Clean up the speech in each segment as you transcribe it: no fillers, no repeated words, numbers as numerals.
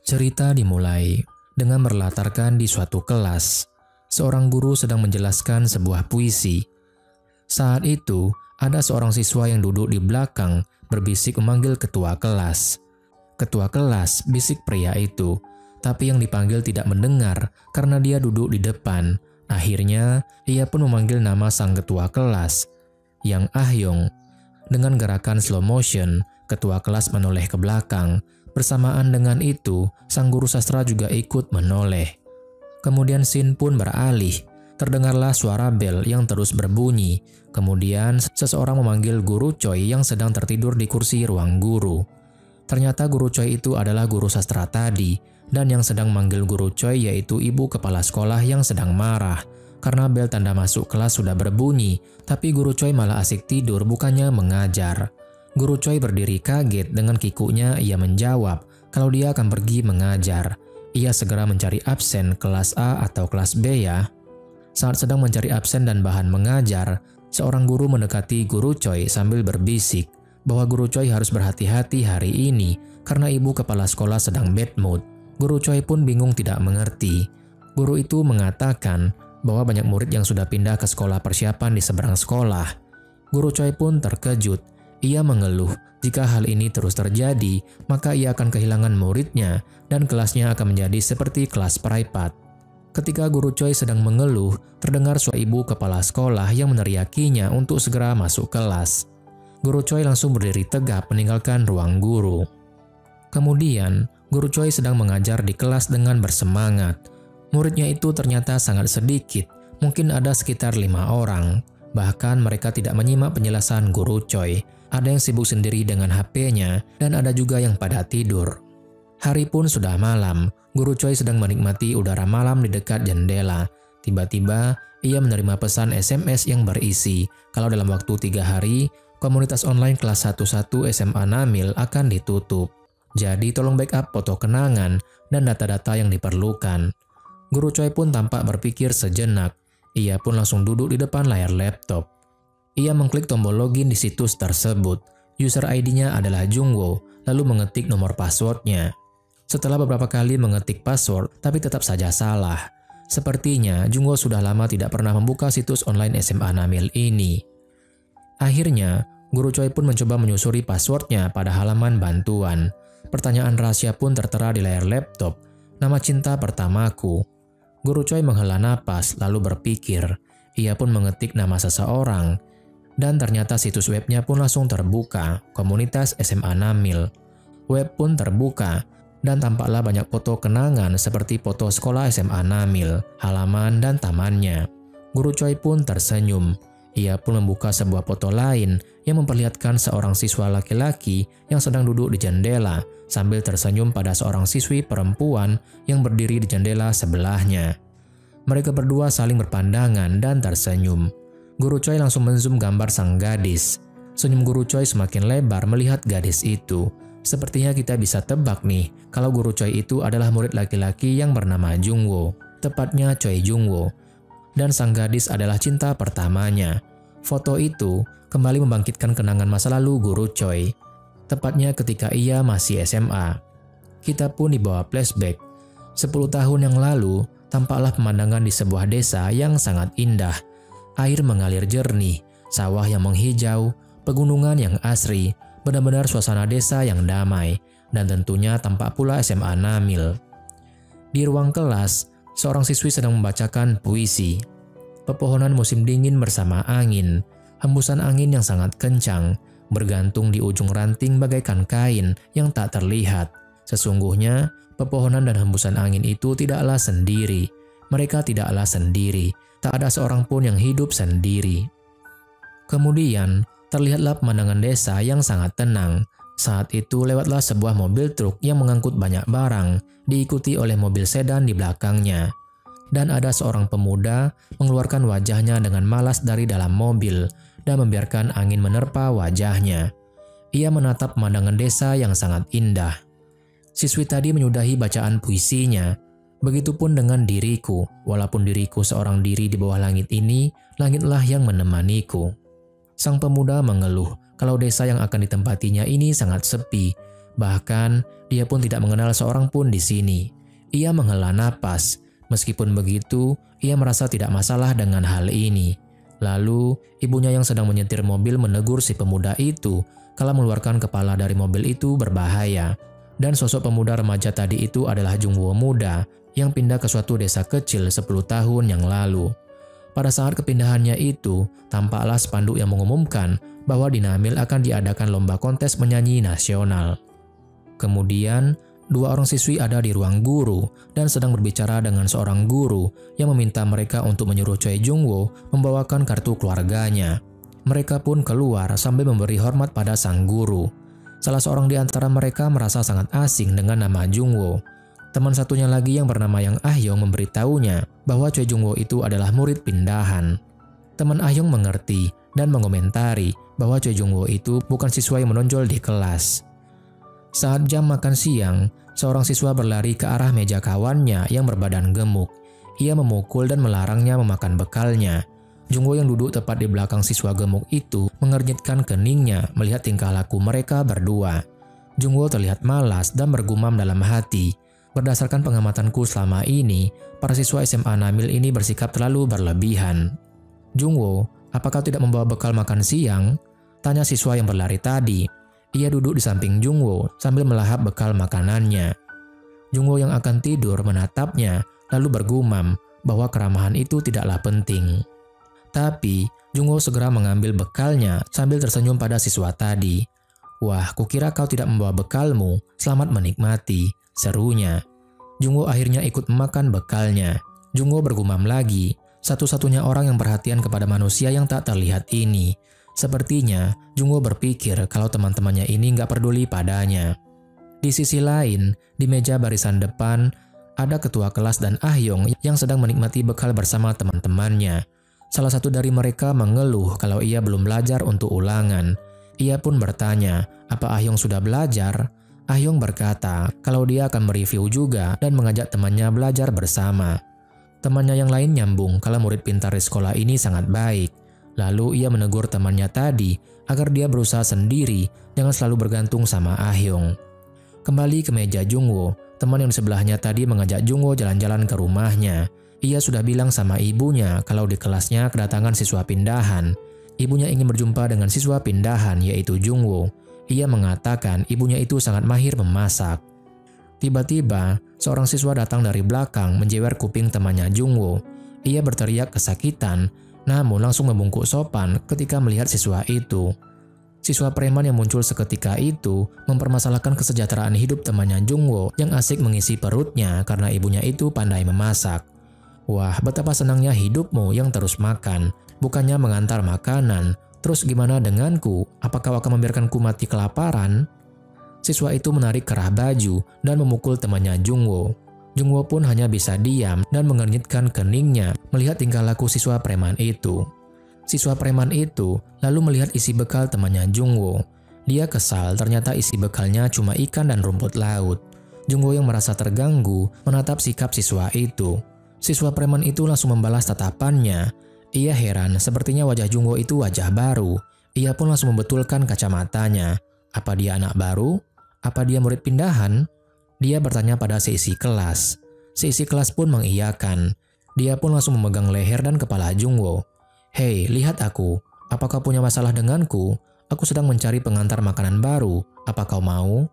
Cerita dimulai dengan berlatarkan di suatu kelas. Seorang guru sedang menjelaskan sebuah puisi. Saat itu, ada seorang siswa yang duduk di belakang berbisik memanggil ketua kelas. Ketua kelas, bisik pria itu, tapi yang dipanggil tidak mendengar karena dia duduk di depan. Akhirnya, ia pun memanggil nama sang ketua kelas, Yang Ah-yong. Dengan gerakan slow motion, ketua kelas menoleh ke belakang. Bersamaan dengan itu, sang guru sastra juga ikut menoleh. Kemudian scene pun beralih. Terdengarlah suara bel yang terus berbunyi. Kemudian seseorang memanggil guru Choi yang sedang tertidur di kursi ruang guru. Ternyata guru Choi itu adalah guru sastra tadi, dan yang sedang memanggil guru Choi yaitu ibu kepala sekolah yang sedang marah. Karena bel tanda masuk kelas sudah berbunyi, tapi guru Choi malah asik tidur bukannya mengajar. Guru Choi berdiri kaget. Dengan kikunya ia menjawab kalau dia akan pergi mengajar. Ia segera mencari absen kelas A atau kelas B ya. Saat sedang mencari absen dan bahan mengajar, seorang guru mendekati guru Choi sambil berbisik bahwa guru Choi harus berhati-hati hari ini karena ibu kepala sekolah sedang bad mood. Guru Choi pun bingung tidak mengerti. Guru itu mengatakan bahwa banyak murid yang sudah pindah ke sekolah persiapan di seberang sekolah. Guru Choi pun terkejut. Ia mengeluh jika hal ini terus terjadi, maka ia akan kehilangan muridnya dan kelasnya akan menjadi seperti kelas privat. Ketika guru Choi sedang mengeluh, terdengar suara ibu kepala sekolah yang meneriakinya untuk segera masuk kelas. Guru Choi langsung berdiri tegap meninggalkan ruang guru. Kemudian, guru Choi sedang mengajar di kelas dengan bersemangat. Muridnya itu ternyata sangat sedikit, mungkin ada sekitar 5 orang. Bahkan mereka tidak menyimak penjelasan guru Choi. Ada yang sibuk sendiri dengan HP-nya dan ada juga yang pada tidur. Hari pun sudah malam. Guru Choi sedang menikmati udara malam di dekat jendela. Tiba-tiba, ia menerima pesan SMS yang berisi kalau dalam waktu 3 hari, komunitas online kelas 11 SMA Namil akan ditutup. Jadi tolong backup foto kenangan dan data-data yang diperlukan. Guru Choi pun tampak berpikir sejenak. Ia pun langsung duduk di depan layar laptop. Ia mengklik tombol login di situs tersebut. User ID-nya adalah Jungwoo, lalu mengetik nomor passwordnya. Setelah beberapa kali mengetik password, tapi tetap saja salah. Sepertinya Jungwoo sudah lama tidak pernah membuka situs online SMA Namil ini. Akhirnya, guru Choi pun mencoba menyusuri passwordnya pada halaman bantuan. Pertanyaan rahasia pun tertera di layar laptop. Nama cinta pertamaku. Guru Choi menghela napas lalu berpikir. Ia pun mengetik nama seseorang. Dan ternyata situs webnya pun langsung terbuka, komunitas SMA Namil. Web pun terbuka, dan tampaklah banyak foto kenangan seperti foto sekolah SMA Namil, halaman, dan tamannya. Guru Choi pun tersenyum. Ia pun membuka sebuah foto lain yang memperlihatkan seorang siswa laki-laki yang sedang duduk di jendela sambil tersenyum pada seorang siswi perempuan yang berdiri di jendela sebelahnya. Mereka berdua saling berpandangan dan tersenyum. Guru Choi langsung menzoom gambar sang gadis. Senyum guru Choi semakin lebar melihat gadis itu. Sepertinya kita bisa tebak nih, kalau guru Choi itu adalah murid laki-laki yang bernama Jungwoo, tepatnya Choi Jungwoo. Dan sang gadis adalah cinta pertamanya. Foto itu kembali membangkitkan kenangan masa lalu guru Choi, tepatnya ketika ia masih SMA. Kita pun dibawa flashback. 10 tahun yang lalu, tampaklah pemandangan di sebuah desa yang sangat indah. Air mengalir jernih, sawah yang menghijau, pegunungan yang asri, benar-benar suasana desa yang damai, dan tentunya tampak pula SMA Namil. Di ruang kelas, seorang siswi sedang membacakan puisi. Pepohonan musim dingin bersama angin, hembusan angin yang sangat kencang, bergantung di ujung ranting bagaikan kain yang tak terlihat. Sesungguhnya, pepohonan dan hembusan angin itu tidaklah sendiri. Mereka tidaklah sendiri. Tak ada seorang pun yang hidup sendiri. Kemudian, terlihatlah pemandangan desa yang sangat tenang. Saat itu lewatlah sebuah mobil truk yang mengangkut banyak barang, diikuti oleh mobil sedan di belakangnya. Dan ada seorang pemuda mengeluarkan wajahnya dengan malas dari dalam mobil dan membiarkan angin menerpa wajahnya. Ia menatap pemandangan desa yang sangat indah. Siswi tadi menyudahi bacaan puisinya. Begitupun dengan diriku, walaupun diriku seorang diri di bawah langit ini, langitlah yang menemaniku. Sang pemuda mengeluh kalau desa yang akan ditempatinya ini sangat sepi. Bahkan, dia pun tidak mengenal seorang pun di sini. Ia menghela napas. Meskipun begitu, ia merasa tidak masalah dengan hal ini. Lalu, ibunya yang sedang menyetir mobil menegur si pemuda itu kalau mengeluarkan kepala dari mobil itu berbahaya. Dan sosok pemuda remaja tadi itu adalah Jungwoo muda yang pindah ke suatu desa kecil 10 tahun yang lalu. Pada saat kepindahannya itu, tampaklah spanduk yang mengumumkan bahwa di Namil akan diadakan lomba kontes menyanyi nasional. Kemudian, 2 orang siswi ada di ruang guru dan sedang berbicara dengan seorang guru yang meminta mereka untuk menyuruh Choi Jungwoo membawakan kartu keluarganya. Mereka pun keluar sambil memberi hormat pada sang guru. Salah seorang di antara mereka merasa sangat asing dengan nama Jungwoo. Teman satunya lagi yang bernama Yang Ah-yong memberitahunya bahwa Choi Jungwoo itu adalah murid pindahan. Teman Ah-yong mengerti dan mengomentari bahwa Choi Jungwoo itu bukan siswa yang menonjol di kelas. Saat jam makan siang, seorang siswa berlari ke arah meja kawannya yang berbadan gemuk. Ia memukul dan melarangnya memakan bekalnya. Jungwoo yang duduk tepat di belakang siswa gemuk itu mengernyitkan keningnya melihat tingkah laku mereka berdua. Jungwoo terlihat malas dan bergumam dalam hati. Berdasarkan pengamatanku selama ini, para siswa SMA Namil ini bersikap terlalu berlebihan. Jungwoo, apakah tidak membawa bekal makan siang? Tanya siswa yang berlari tadi. Ia duduk di samping Jungwoo sambil melahap bekal makanannya. Jungwoo yang akan tidur menatapnya lalu bergumam bahwa keramahan itu tidaklah penting. Tapi, Jungwoo segera mengambil bekalnya sambil tersenyum pada siswa tadi. "Wah, kukira kau tidak membawa bekalmu. Selamat menikmati," serunya. Jungwoo akhirnya ikut memakan bekalnya. Jungwoo bergumam lagi, satu-satunya orang yang perhatian kepada manusia yang tak terlihat ini. Sepertinya, Jungwoo berpikir kalau teman-temannya ini nggak peduli padanya. Di sisi lain, di meja barisan depan, ada ketua kelas dan Ah-yong yang sedang menikmati bekal bersama teman-temannya. Salah satu dari mereka mengeluh kalau ia belum belajar untuk ulangan. Ia pun bertanya, apa Ah-yong sudah belajar? Ah-yong berkata kalau dia akan mereview juga dan mengajak temannya belajar bersama. Temannya yang lain nyambung kalau murid pintar di sekolah ini sangat baik. Lalu ia menegur temannya tadi agar dia berusaha sendiri, jangan selalu bergantung sama Ah-yong. Kembali ke meja Jungwoo, teman yang di sebelahnya tadi mengajak Jungwoo jalan-jalan ke rumahnya. Ia sudah bilang sama ibunya kalau di kelasnya kedatangan siswa pindahan. Ibunya ingin berjumpa dengan siswa pindahan yaitu Jungwoo. Ia mengatakan ibunya itu sangat mahir memasak. Tiba-tiba, seorang siswa datang dari belakang menjewer kuping temannya Jungwoo. Ia berteriak kesakitan, namun langsung membungkuk sopan ketika melihat siswa itu. Siswa preman yang muncul seketika itu mempermasalahkan kesejahteraan hidup temannya Jungwoo yang asik mengisi perutnya karena ibunya itu pandai memasak. "Wah, betapa senangnya hidupmu yang terus makan, bukannya mengantar makanan. Terus gimana denganku? Apakah kau akan membiarkanku mati kelaparan?" Siswa itu menarik kerah baju dan memukul temannya Jungwoo. Jungwoo pun hanya bisa diam dan mengernyitkan keningnya melihat tingkah laku siswa preman itu. Siswa preman itu lalu melihat isi bekal temannya Jungwoo. Dia kesal ternyata isi bekalnya cuma ikan dan rumput laut. Jungwoo yang merasa terganggu menatap sikap siswa itu. Siswa preman itu langsung membalas tatapannya. Ia heran, sepertinya wajah Jungwoo itu wajah baru. Ia pun langsung membetulkan kacamatanya. Apa dia anak baru? Apa dia murid pindahan? Dia bertanya pada seisi kelas. Seisi kelas pun mengiyakan. Dia pun langsung memegang leher dan kepala Jungwoo. "Hei, lihat aku. Apakah punya masalah denganku? Aku sedang mencari pengantar makanan baru. Apa kau mau?"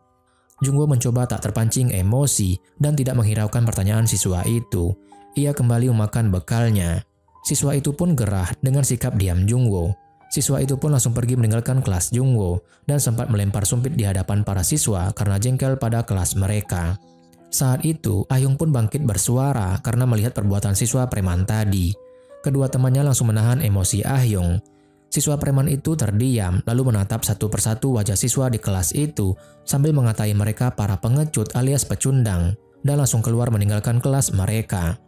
Jungwoo mencoba tak terpancing emosi dan tidak menghiraukan pertanyaan siswa itu. Ia kembali memakan bekalnya. Siswa itu pun gerah dengan sikap diam Jungwoo. Siswa itu pun langsung pergi meninggalkan kelas Jungwoo dan sempat melempar sumpit di hadapan para siswa karena jengkel pada kelas mereka. Saat itu, Ah-yong pun bangkit bersuara karena melihat perbuatan siswa preman tadi. Kedua temannya langsung menahan emosi Ah-yong. Siswa preman itu terdiam lalu menatap satu persatu wajah siswa di kelas itu sambil mengatai mereka para pengecut alias pecundang dan langsung keluar meninggalkan kelas mereka.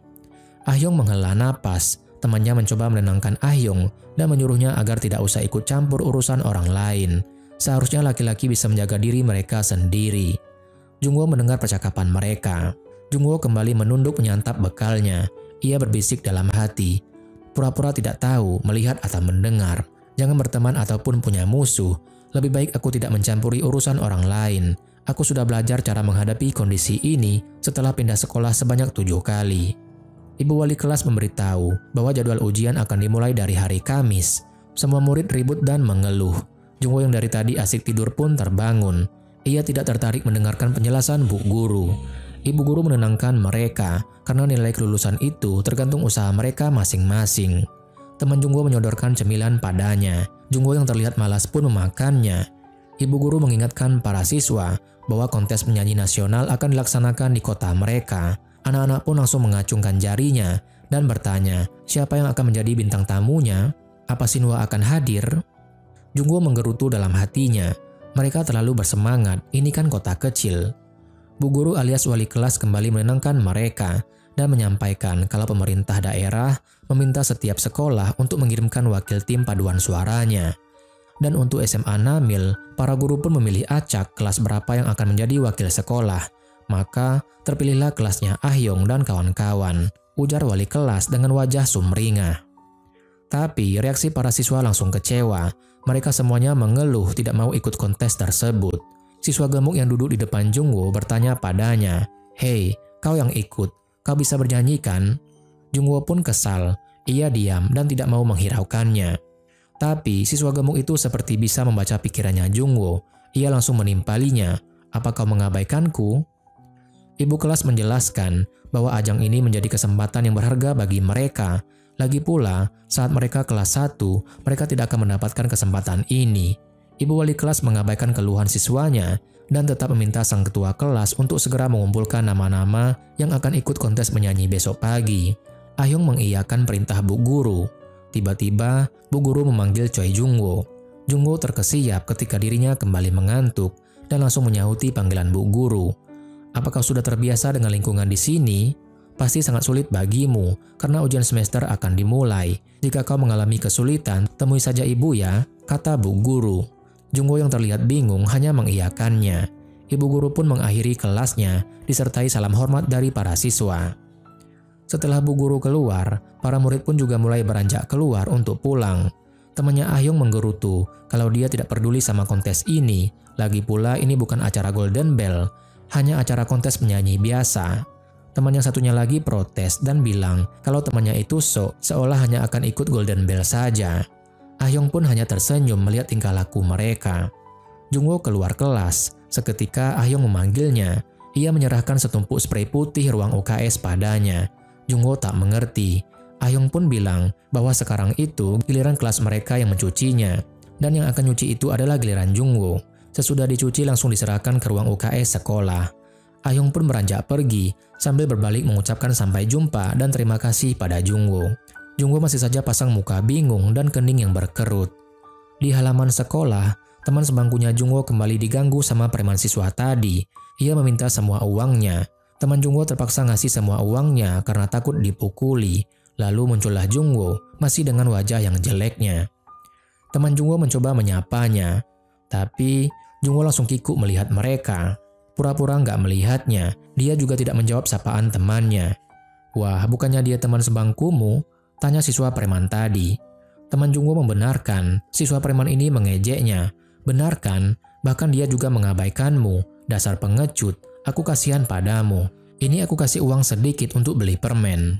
Ah-yong menghela napas. Temannya mencoba menenangkan Ah-yong dan menyuruhnya agar tidak usah ikut campur urusan orang lain. Seharusnya laki-laki bisa menjaga diri mereka sendiri. Jungwoo mendengar percakapan mereka. Jungwoo kembali menunduk menyantap bekalnya. Ia berbisik dalam hati, pura-pura tidak tahu, melihat atau mendengar. Jangan berteman ataupun punya musuh. Lebih baik aku tidak mencampuri urusan orang lain. Aku sudah belajar cara menghadapi kondisi ini setelah pindah sekolah sebanyak 7 kali. Ibu wali kelas memberitahu bahwa jadwal ujian akan dimulai dari hari Kamis. Semua murid ribut dan mengeluh. Jungwo yang dari tadi asik tidur pun terbangun. Ia tidak tertarik mendengarkan penjelasan Bu Guru. Ibu guru menenangkan mereka karena nilai kelulusan itu tergantung usaha mereka masing-masing. Teman Jungwo menyodorkan cemilan padanya. Jungwo yang terlihat malas pun memakannya. Ibu guru mengingatkan para siswa bahwa kontes penyanyi nasional akan dilaksanakan di kota mereka. Anak-anak pun langsung mengacungkan jarinya dan bertanya siapa yang akan menjadi bintang tamunya. Apa Shinhwa akan hadir? Jungwo menggerutu dalam hatinya. Mereka terlalu bersemangat, ini kan kota kecil. Bu guru alias wali kelas kembali menenangkan mereka dan menyampaikan kalau pemerintah daerah meminta setiap sekolah untuk mengirimkan wakil tim paduan suaranya. Dan untuk SMA Namil, para guru pun memilih acak kelas berapa yang akan menjadi wakil sekolah. Maka terpilihlah kelasnya Ah-hyung dan kawan-kawan, ujar wali kelas dengan wajah sumringah. Tapi reaksi para siswa langsung kecewa. Mereka semuanya mengeluh tidak mau ikut kontes tersebut. Siswa gemuk yang duduk di depan Jungwo bertanya padanya, "Hei, kau yang ikut, kau bisa bernyanyi kan?" Jungwo pun kesal. Ia diam dan tidak mau menghiraukannya. Tapi siswa gemuk itu seperti bisa membaca pikirannya Jungwo. Ia langsung menimpalinya, "Apa kau mengabaikanku?" Ibu kelas menjelaskan bahwa ajang ini menjadi kesempatan yang berharga bagi mereka. Lagi pula, saat mereka kelas 1, mereka tidak akan mendapatkan kesempatan ini. Ibu wali kelas mengabaikan keluhan siswanya dan tetap meminta sang ketua kelas untuk segera mengumpulkan nama-nama yang akan ikut kontes menyanyi besok pagi. Ah-hyung mengiyakan perintah Bu Guru. Tiba-tiba, Bu Guru memanggil Choi Jungwo. Jungwo terkesiap ketika dirinya kembali mengantuk dan langsung menyahuti panggilan Bu Guru. "Apakah sudah terbiasa dengan lingkungan di sini? Pasti sangat sulit bagimu karena ujian semester akan dimulai. Jika kau mengalami kesulitan, temui saja ibu ya," kata Bu Guru. Jungwo yang terlihat bingung hanya mengiyakannya. Ibu guru pun mengakhiri kelasnya disertai salam hormat dari para siswa. Setelah Bu Guru keluar, para murid pun juga mulai beranjak keluar untuk pulang. Temannya Ah-hyung menggerutu kalau dia tidak peduli sama kontes ini. Lagi pula ini bukan acara Golden Bell, hanya acara kontes penyanyi biasa. Teman yang satunya lagi protes dan bilang kalau temannya itu seolah hanya akan ikut Golden Bell saja. Ah-hyung pun hanya tersenyum melihat tingkah laku mereka. Jungwo keluar kelas. Seketika Ah-hyung memanggilnya. Ia menyerahkan setumpuk spray putih ruang UKS padanya. Jungwo tak mengerti. Ah-hyung pun bilang bahwa sekarang itu giliran kelas mereka yang mencucinya. Dan yang akan nyuci itu adalah giliran Jungwo. Sesudah dicuci langsung diserahkan ke ruang UKS sekolah. Ah-hyung pun beranjak pergi sambil berbalik mengucapkan sampai jumpa dan terima kasih pada Jungwo. Jungwo masih saja pasang muka bingung dan kening yang berkerut. Di halaman sekolah, teman sebangkunya Jungwo kembali diganggu sama preman siswa tadi. Ia meminta semua uangnya. Teman Jungwo terpaksa ngasih semua uangnya karena takut dipukuli. Lalu muncullah Jungwo, masih dengan wajah yang jeleknya. Teman Jungwo mencoba menyapanya. Tapi Jungwo langsung kikuk melihat mereka. Pura-pura nggak melihatnya, dia juga tidak menjawab sapaan temannya. "Wah, bukannya dia teman sebangkumu?" tanya siswa preman tadi. Teman Jungwo membenarkan, siswa preman ini mengejeknya. "Benar kan? Bahkan dia juga mengabaikanmu. Dasar pengecut, aku kasihan padamu. Ini aku kasih uang sedikit untuk beli permen."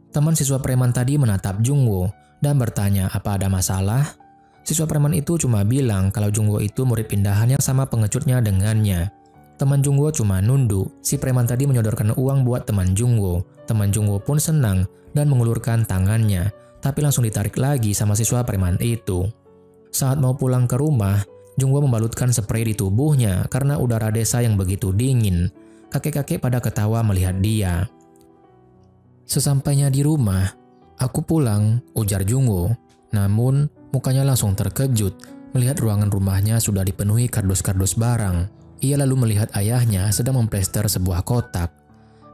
Teman siswa preman tadi menatap Jungwo dan bertanya apa ada masalah. Siswa preman itu cuma bilang kalau Jungwo itu murid pindahan yang sama pengecutnya dengannya. Teman Jungwo cuma nunduk. Si preman tadi menyodorkan uang buat teman Jungwo. Teman Jungwo pun senang dan mengulurkan tangannya, tapi langsung ditarik lagi sama siswa preman itu. Saat mau pulang ke rumah, Jungwo membalutkan spray di tubuhnya karena udara desa yang begitu dingin. Kakek-kakek pada ketawa melihat dia. Sesampainya di rumah, "Aku pulang," ujar Jungwo. Namun, mukanya langsung terkejut melihat ruangan rumahnya sudah dipenuhi kardus-kardus barang. Ia lalu melihat ayahnya sedang memplester sebuah kotak.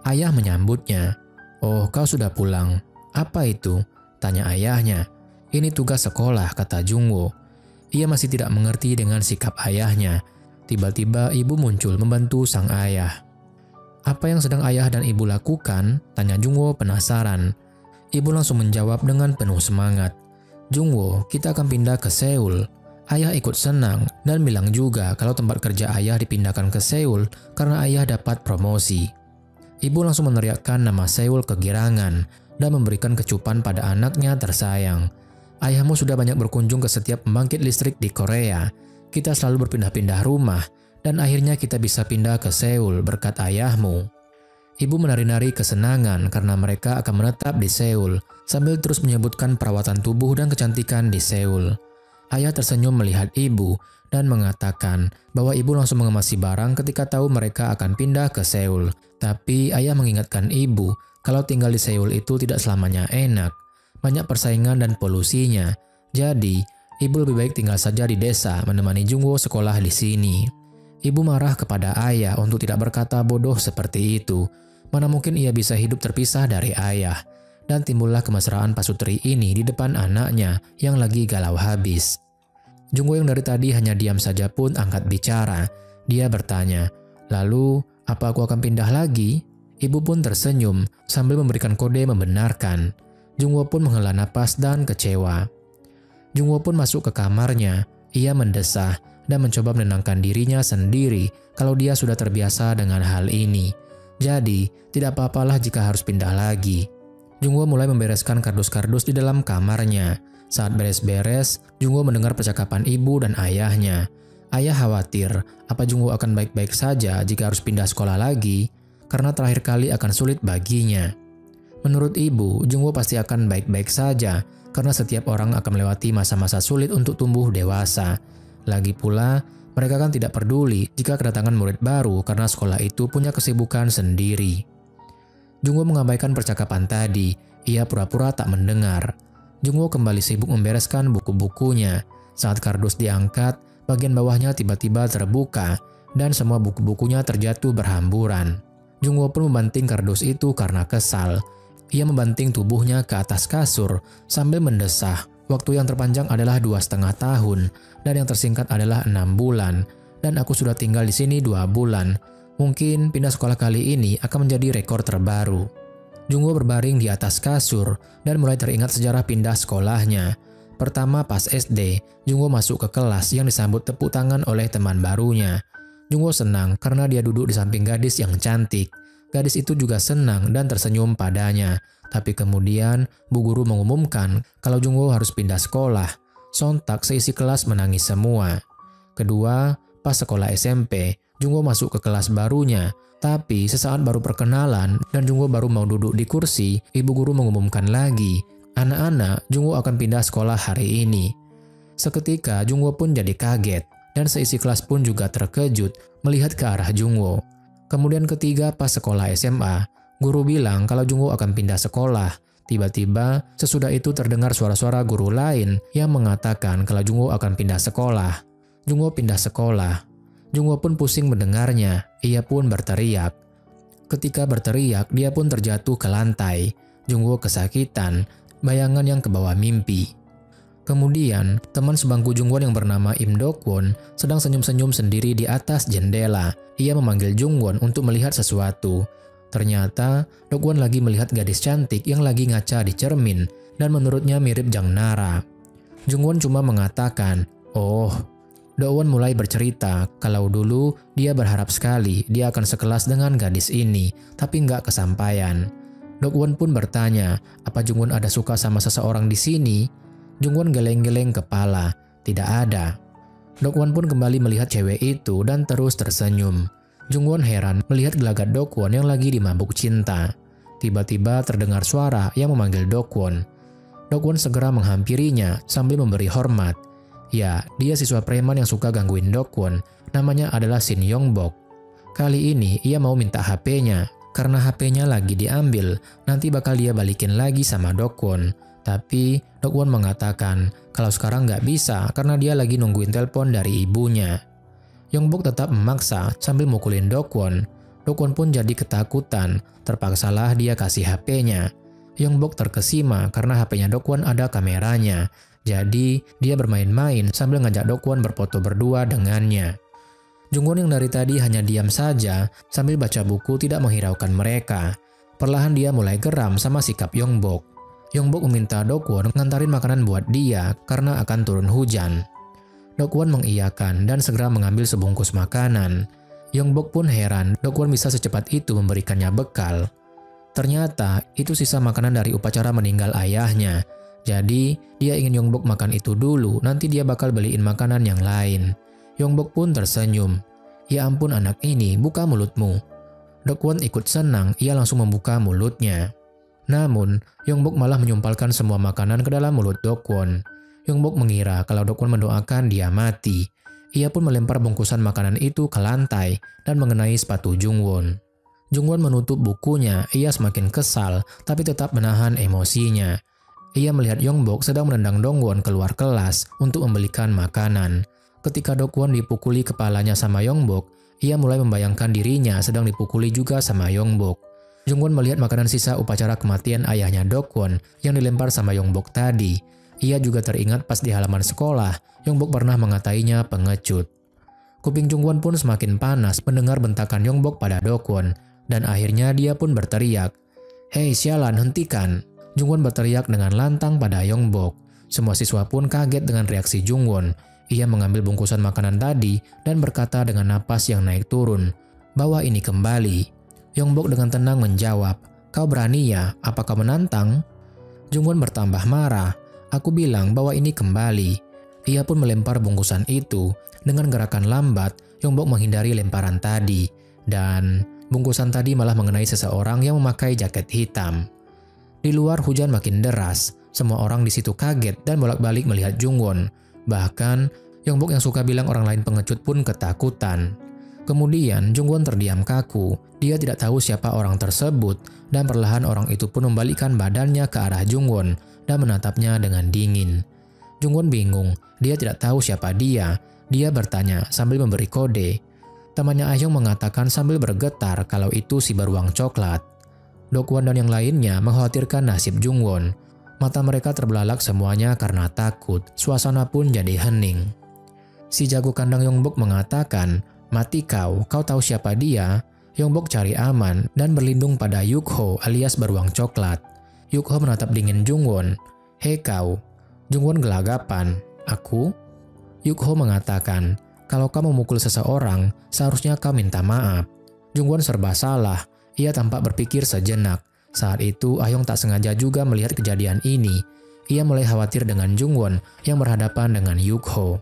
Ayah menyambutnya. "Oh, kau sudah pulang. Apa itu?" tanya ayahnya. "Ini tugas sekolah," kata Jungwo. Ia masih tidak mengerti dengan sikap ayahnya. Tiba-tiba ibu muncul membantu sang ayah. "Apa yang sedang ayah dan ibu lakukan?" tanya Jungwo penasaran. Ibu langsung menjawab dengan penuh semangat. "Jungwo, kita akan pindah ke Seoul. Ayah ikut senang dan bilang juga kalau tempat kerja ayah dipindahkan ke Seoul karena ayah dapat promosi. Ibu langsung meneriakkan nama Seoul kegirangan dan memberikan kecupan pada anaknya tersayang. Ayahmu sudah banyak berkunjung ke setiap pembangkit listrik di Korea. Kita selalu berpindah-pindah rumah dan akhirnya kita bisa pindah ke Seoul berkat ayahmu. Ibu menari-nari kesenangan karena mereka akan menetap di Seoul sambil terus menyebutkan perawatan tubuh dan kecantikan di Seoul. Ayah tersenyum melihat ibu dan mengatakan bahwa ibu langsung mengemasi barang ketika tahu mereka akan pindah ke Seoul. Tapi ayah mengingatkan ibu kalau tinggal di Seoul itu tidak selamanya enak. Banyak persaingan dan polusinya. Jadi, ibu lebih baik tinggal saja di desa menemani Jungwoo sekolah di sini. Ibu marah kepada ayah untuk tidak berkata bodoh seperti itu. Mana mungkin ia bisa hidup terpisah dari ayah. Dan timbullah kemesraan pasutri ini di depan anaknya yang lagi galau habis. Jungwoo yang dari tadi hanya diam saja pun angkat bicara. Dia bertanya, "Lalu, apa aku akan pindah lagi?" Ibu pun tersenyum sambil memberikan kode membenarkan. Jungwoo pun menghela napas dan kecewa. Jungwoo pun masuk ke kamarnya. Ia mendesah dan mencoba menenangkan dirinya sendiri kalau dia sudah terbiasa dengan hal ini. Jadi, tidak apa-apalah jika harus pindah lagi. Jungwoo mulai membereskan kardus-kardus di dalam kamarnya. Saat beres-beres, Jungwoo mendengar percakapan ibu dan ayahnya. Ayah khawatir apa Jungwoo akan baik-baik saja jika harus pindah sekolah lagi, karena terakhir kali akan sulit baginya. Menurut ibu, Jungwoo pasti akan baik-baik saja, karena setiap orang akan melewati masa-masa sulit untuk tumbuh dewasa. Lagi pula, mereka kan tidak peduli jika kedatangan murid baru karena sekolah itu punya kesibukan sendiri. Jungwoo mengabaikan percakapan tadi. Ia pura-pura tak mendengar. Jungwoo kembali sibuk membereskan buku-bukunya. Saat kardus diangkat, bagian bawahnya tiba-tiba terbuka dan semua buku-bukunya terjatuh berhamburan. Jungwoo pun membanting kardus itu karena kesal. Ia membanting tubuhnya ke atas kasur sambil mendesah. Waktu yang terpanjang adalah 2,5 tahun dan yang tersingkat adalah 6 bulan. Dan aku sudah tinggal di sini 2 bulan. Mungkin pindah sekolah kali ini akan menjadi rekor terbaru. Jungwoo berbaring di atas kasur dan mulai teringat sejarah pindah sekolahnya. Pertama pas SD, Jungwoo masuk ke kelas yang disambut tepuk tangan oleh teman barunya. Jungwoo senang karena dia duduk di samping gadis yang cantik. Gadis itu juga senang dan tersenyum padanya. Tapi kemudian, Bu Guru mengumumkan kalau Jungwoo harus pindah sekolah. Sontak seisi kelas menangis semua. Kedua, pas sekolah SMP, Jungwoo masuk ke kelas barunya. Tapi sesaat baru perkenalan dan Jungwoo baru mau duduk di kursi, ibu guru mengumumkan lagi, "Anak-anak, Jungwoo akan pindah sekolah hari ini." Seketika Jungwoo pun jadi kaget dan seisi kelas pun juga terkejut melihat ke arah Jungwoo. Kemudian ketiga pas sekolah SMA, guru bilang kalau Jungwoo akan pindah sekolah. Tiba-tiba sesudah itu terdengar suara-suara guru lain yang mengatakan kalau Jungwoo akan pindah sekolah. Jungwoo pindah sekolah. Jungwoo pun pusing mendengarnya, ia pun berteriak. Ketika berteriak, dia pun terjatuh ke lantai. Jungwoo kesakitan, bayangan yang kebawa mimpi. Kemudian, teman sebangku Jungwoo yang bernama Im Dokwon sedang senyum-senyum sendiri di atas jendela. Ia memanggil Jungwoo untuk melihat sesuatu. Ternyata, Dokwon lagi melihat gadis cantik yang lagi ngaca di cermin dan menurutnya mirip Jang Nara. Jungwoo cuma mengatakan, "Oh." Dokwon mulai bercerita kalau dulu dia berharap sekali dia akan sekelas dengan gadis ini, tapi nggak kesampaian. Dokwon pun bertanya, apa Jungwoo ada suka sama seseorang di sini? Jungwoo geleng-geleng kepala, tidak ada. Dokwon pun kembali melihat cewek itu dan terus tersenyum. Jungwoo heran melihat gelagat Dokwon yang lagi dimabuk cinta. Tiba-tiba terdengar suara yang memanggil Dokwon. Dokwon segera menghampirinya sambil memberi hormat. Ya, dia siswa preman yang suka gangguin Dokwon. Namanya adalah Shin Yongbok. Kali ini ia mau minta HP-nya. Karena HP-nya lagi diambil, nanti bakal dia balikin lagi sama Dokwon. Tapi Dokwon mengatakan kalau sekarang nggak bisa karena dia lagi nungguin telepon dari ibunya. Yongbok tetap memaksa sambil mukulin Dokwon. Dokwon pun jadi ketakutan. Terpaksalah dia kasih HP-nya. Yongbok terkesima karena HP-nya Dokwon ada kameranya. Jadi, dia bermain-main sambil ngajak Dokwon berfoto berdua dengannya. Jungwoo yang dari tadi hanya diam saja sambil baca buku tidak menghiraukan mereka. Perlahan dia mulai geram sama sikap Yongbok. Yongbok meminta Dokwon ngantarin makanan buat dia karena akan turun hujan. Dokwon mengiyakan dan segera mengambil sebungkus makanan. Yongbok pun heran Dokwon bisa secepat itu memberikannya bekal. Ternyata itu sisa makanan dari upacara meninggal ayahnya. Jadi dia ingin Yongbok makan itu dulu, nanti dia bakal beliin makanan yang lain. Yongbok pun tersenyum. Ya ampun anak ini, buka mulutmu. Dokwon ikut senang, ia langsung membuka mulutnya. Namun, Yongbok malah menyumpalkan semua makanan ke dalam mulut Dokwon. Yongbok mengira kalau Dokwon mendoakan dia mati. Ia pun melempar bungkusan makanan itu ke lantai dan mengenai sepatu Jungwon. Jungwon menutup bukunya, ia semakin kesal tapi tetap menahan emosinya. Ia melihat Yongbok sedang menendang Dongwon keluar kelas untuk membelikan makanan. Ketika Dokwon dipukuli kepalanya sama Yongbok, ia mulai membayangkan dirinya sedang dipukuli juga sama Yongbok. Jungwon melihat makanan sisa upacara kematian ayahnya Dokwon yang dilempar sama Yongbok tadi. Ia juga teringat pas di halaman sekolah, Yongbok pernah mengatainya pengecut. Kuping Jungwon pun semakin panas mendengar bentakan Yongbok pada Dokwon, dan akhirnya dia pun berteriak, "Hei sialan, hentikan!" Jungwon berteriak dengan lantang pada Yongbok. Semua siswa pun kaget dengan reaksi Jungwon. Ia mengambil bungkusan makanan tadi dan berkata dengan napas yang naik turun, "Bawa ini kembali." Yongbok dengan tenang menjawab, "Kau berani ya? Apa kau menantang?" Jungwon bertambah marah. "Aku bilang bawa ini kembali." Ia pun melempar bungkusan itu. Dengan gerakan lambat, Yongbok menghindari lemparan tadi. Dan bungkusan tadi malah mengenai seseorang yang memakai jaket hitam. Di luar hujan makin deras. Semua orang di situ kaget dan bolak-balik melihat Jungwon. Bahkan, Yongbok yang suka bilang orang lain pengecut pun ketakutan. Kemudian, Jungwon terdiam kaku. Dia tidak tahu siapa orang tersebut. Dan perlahan orang itu pun membalikkan badannya ke arah Jungwon dan menatapnya dengan dingin. Jungwon bingung, dia tidak tahu siapa dia. Dia bertanya sambil memberi kode. Temannya Ahyong mengatakan sambil bergetar kalau itu si beruang coklat. Dokwon dan yang lainnya mengkhawatirkan nasib Jungwon. Mata mereka terbelalak semuanya karena takut, suasana pun jadi hening. Si jago kandang Yongbok mengatakan, "Mati kau tahu siapa dia?" Yongbok cari aman dan berlindung pada Yukho alias beruang coklat. Yukho menatap dingin Jungwon. "Hei kau." Jungwon gelagapan. "Aku?" Yukho mengatakan, "Kalau kau memukul seseorang, seharusnya kau minta maaf." Jungwon serba salah. Ia tampak berpikir sejenak. Saat itu, Ahyong tak sengaja juga melihat kejadian ini. Ia mulai khawatir dengan Jungwon yang berhadapan dengan Yukho.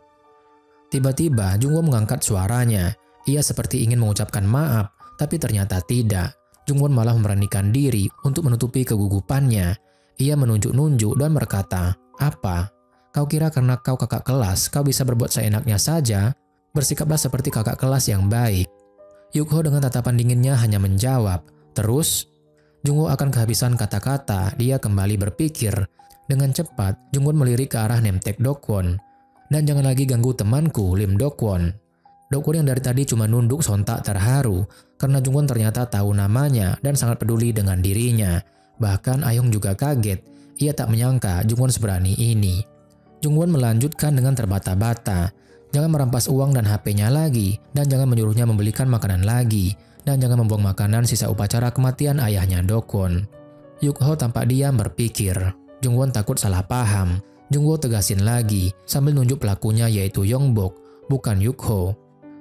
Tiba-tiba, Jungwon mengangkat suaranya. Ia seperti ingin mengucapkan maaf, tapi ternyata tidak. Jungwon malah memberanikan diri untuk menutupi kegugupannya. Ia menunjuk-nunjuk dan berkata, "Apa? Kau kira karena kau kakak kelas, kau bisa berbuat seenaknya saja? Bersikaplah seperti kakak kelas yang baik." Yukho dengan tatapan dinginnya hanya menjawab, "Terus?" Jungwon akan kehabisan kata-kata, dia kembali berpikir. Dengan cepat, Jungwon melirik ke arah Nemtek Dokwon. "Dan jangan lagi ganggu temanku, Lim Dokwon." Dokwon yang dari tadi cuma nunduk sontak terharu, karena Jungwon ternyata tahu namanya dan sangat peduli dengan dirinya. Bahkan Ahyong juga kaget, ia tak menyangka Jungwon seberani ini. Jungwon melanjutkan dengan terbata-bata, "Jangan merampas uang dan HP-nya lagi, dan jangan menyuruhnya membelikan makanan lagi. Dan jangan membuang makanan sisa upacara kematian ayahnya Dokwon." Yukho tampak diam berpikir. Jungwon takut salah paham. Jungwon tegasin lagi sambil nunjuk pelakunya yaitu Yongbok, bukan Yukho.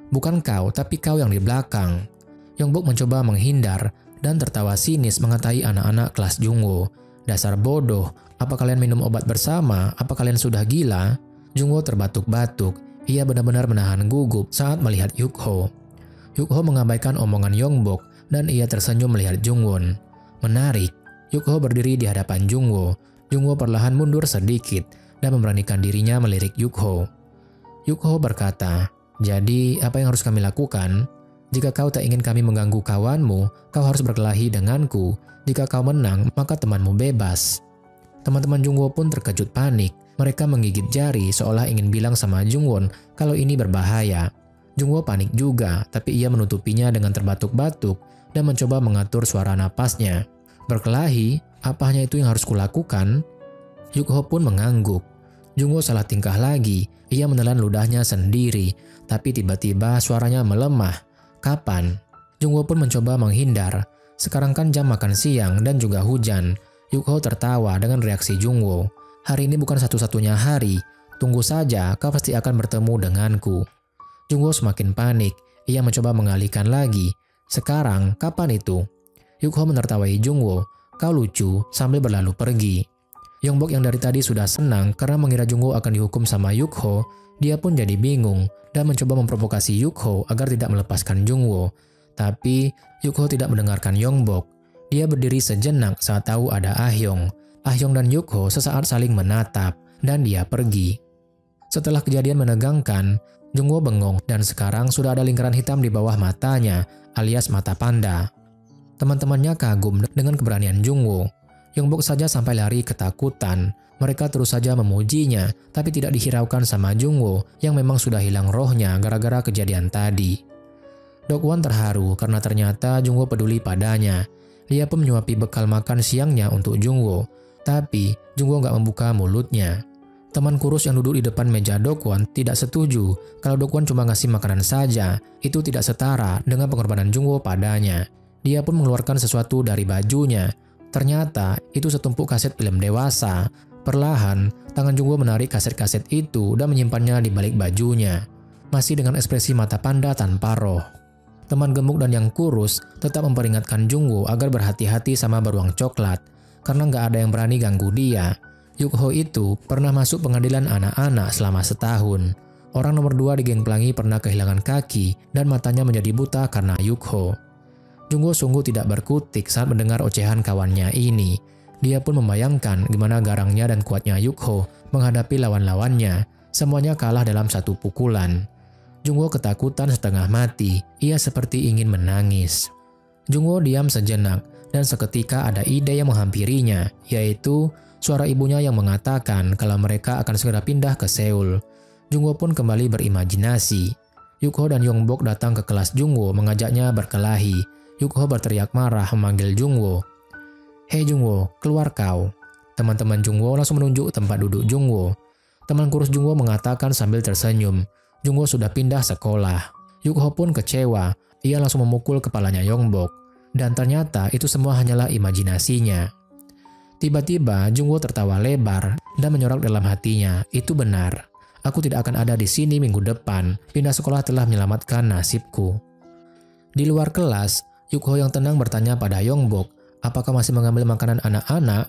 "Bukan kau, tapi kau yang di belakang." Yongbok mencoba menghindar dan tertawa sinis mengatai anak-anak kelas Jungwon. "Dasar bodoh, apa kalian minum obat bersama? Apa kalian sudah gila?" Jungwon terbatuk-batuk. Ia benar-benar menahan gugup saat melihat Yukho. Yukho mengabaikan omongan Yongbok dan ia tersenyum melihat Jungwon. Menarik, Yukho berdiri di hadapan Jungwon. Jungwon perlahan mundur sedikit dan memberanikan dirinya melirik Yukho. Yukho berkata, "Jadi apa yang harus kami lakukan? Jika kau tak ingin kami mengganggu kawanmu, kau harus berkelahi denganku. Jika kau menang, maka temanmu bebas." Teman-teman Jungwon pun terkejut panik. Mereka menggigit jari seolah ingin bilang sama Jungwon kalau ini berbahaya. Jungwon panik juga, tapi ia menutupinya dengan terbatuk-batuk dan mencoba mengatur suara napasnya. "Berkelahi? Apa hanya itu yang harus kulakukan?" Yukho pun mengangguk. Jungwon salah tingkah lagi. Ia menelan ludahnya sendiri, tapi tiba-tiba suaranya melemah. "Kapan?" Jungwon pun mencoba menghindar. Sekarang kan jam makan siang dan juga hujan. Yukho tertawa dengan reaksi Jungwon. Hari ini bukan satu-satunya hari, Tunggu saja, kau pasti akan bertemu denganku. Jungwoo semakin panik. Ia mencoba mengalihkan lagi. Sekarang, kapan itu? Yukho menertawai Jungwoo. Kau lucu, sambil berlalu pergi. Yongbok yang dari tadi sudah senang karena mengira Jungwoo akan dihukum sama Yukho, dia pun jadi bingung dan mencoba memprovokasi Yukho agar tidak melepaskan Jungwoo. Tapi Yukho tidak mendengarkan Yongbok. Dia berdiri sejenak saat tahu ada Ah-hyung. Ah-hyung dan Yukho sesaat saling menatap dan dia pergi. Setelah kejadian menegangkan, Jungwoo bengong dan sekarang sudah ada lingkaran hitam di bawah matanya alias mata panda. Teman-temannya kagum dengan keberanian Jungwoo. Yongbok saja sampai lari ketakutan. Mereka terus saja memujinya, tapi tidak dihiraukan sama Jungwoo yang memang sudah hilang rohnya gara-gara kejadian tadi. Dokwon terharu karena ternyata Jungwoo peduli padanya. Dia pun menyuapi bekal makan siangnya untuk Jungwoo, tapi Jungwoo nggak membuka mulutnya. Teman kurus yang duduk di depan meja Dokwon tidak setuju kalau Dokwon cuma ngasih makanan saja. Itu tidak setara dengan pengorbanan Jungwoo padanya. Dia pun mengeluarkan sesuatu dari bajunya. Ternyata itu setumpuk kaset film dewasa. Perlahan, tangan Jungwoo menarik kaset-kaset itu dan menyimpannya di balik bajunya. Masih dengan ekspresi mata panda tanpa roh. Teman gemuk dan yang kurus tetap memperingatkan Jungwoo agar berhati-hati sama beruang coklat. Karena nggak ada yang berani ganggu dia. Yukho itu pernah masuk pengadilan anak-anak selama setahun. Orang nomor 2 di geng pelangi pernah kehilangan kaki dan matanya menjadi buta karena Yukho. Jungwoo sungguh tidak berkutik saat mendengar ocehan kawannya ini. Dia pun membayangkan gimana garangnya dan kuatnya Yukho menghadapi lawan-lawannya. Semuanya kalah dalam satu pukulan. Jungwoo ketakutan setengah mati. Ia seperti ingin menangis. Jungwoo diam sejenak dan seketika ada ide yang menghampirinya, yaitu suara ibunya yang mengatakan kalau mereka akan segera pindah ke Seoul. Jungwoo pun kembali berimajinasi. Yukho dan Yongbok datang ke kelas Jungwoo mengajaknya berkelahi. Yukho berteriak marah memanggil Jungwoo. Hei Jungwoo, keluar kau. Teman-teman Jungwoo langsung menunjuk tempat duduk Jungwoo. Teman kurus Jungwoo mengatakan sambil tersenyum, Jungwoo sudah pindah sekolah. Yukho pun kecewa, ia langsung memukul kepalanya Yongbok. Dan ternyata itu semua hanyalah imajinasinya. Tiba-tiba Jungwoo tertawa lebar dan menyorak dalam hatinya, itu benar. Aku tidak akan ada di sini minggu depan, pindah sekolah telah menyelamatkan nasibku. Di luar kelas, Yukho yang tenang bertanya pada Yongbok, apakah masih mengambil makanan anak-anak?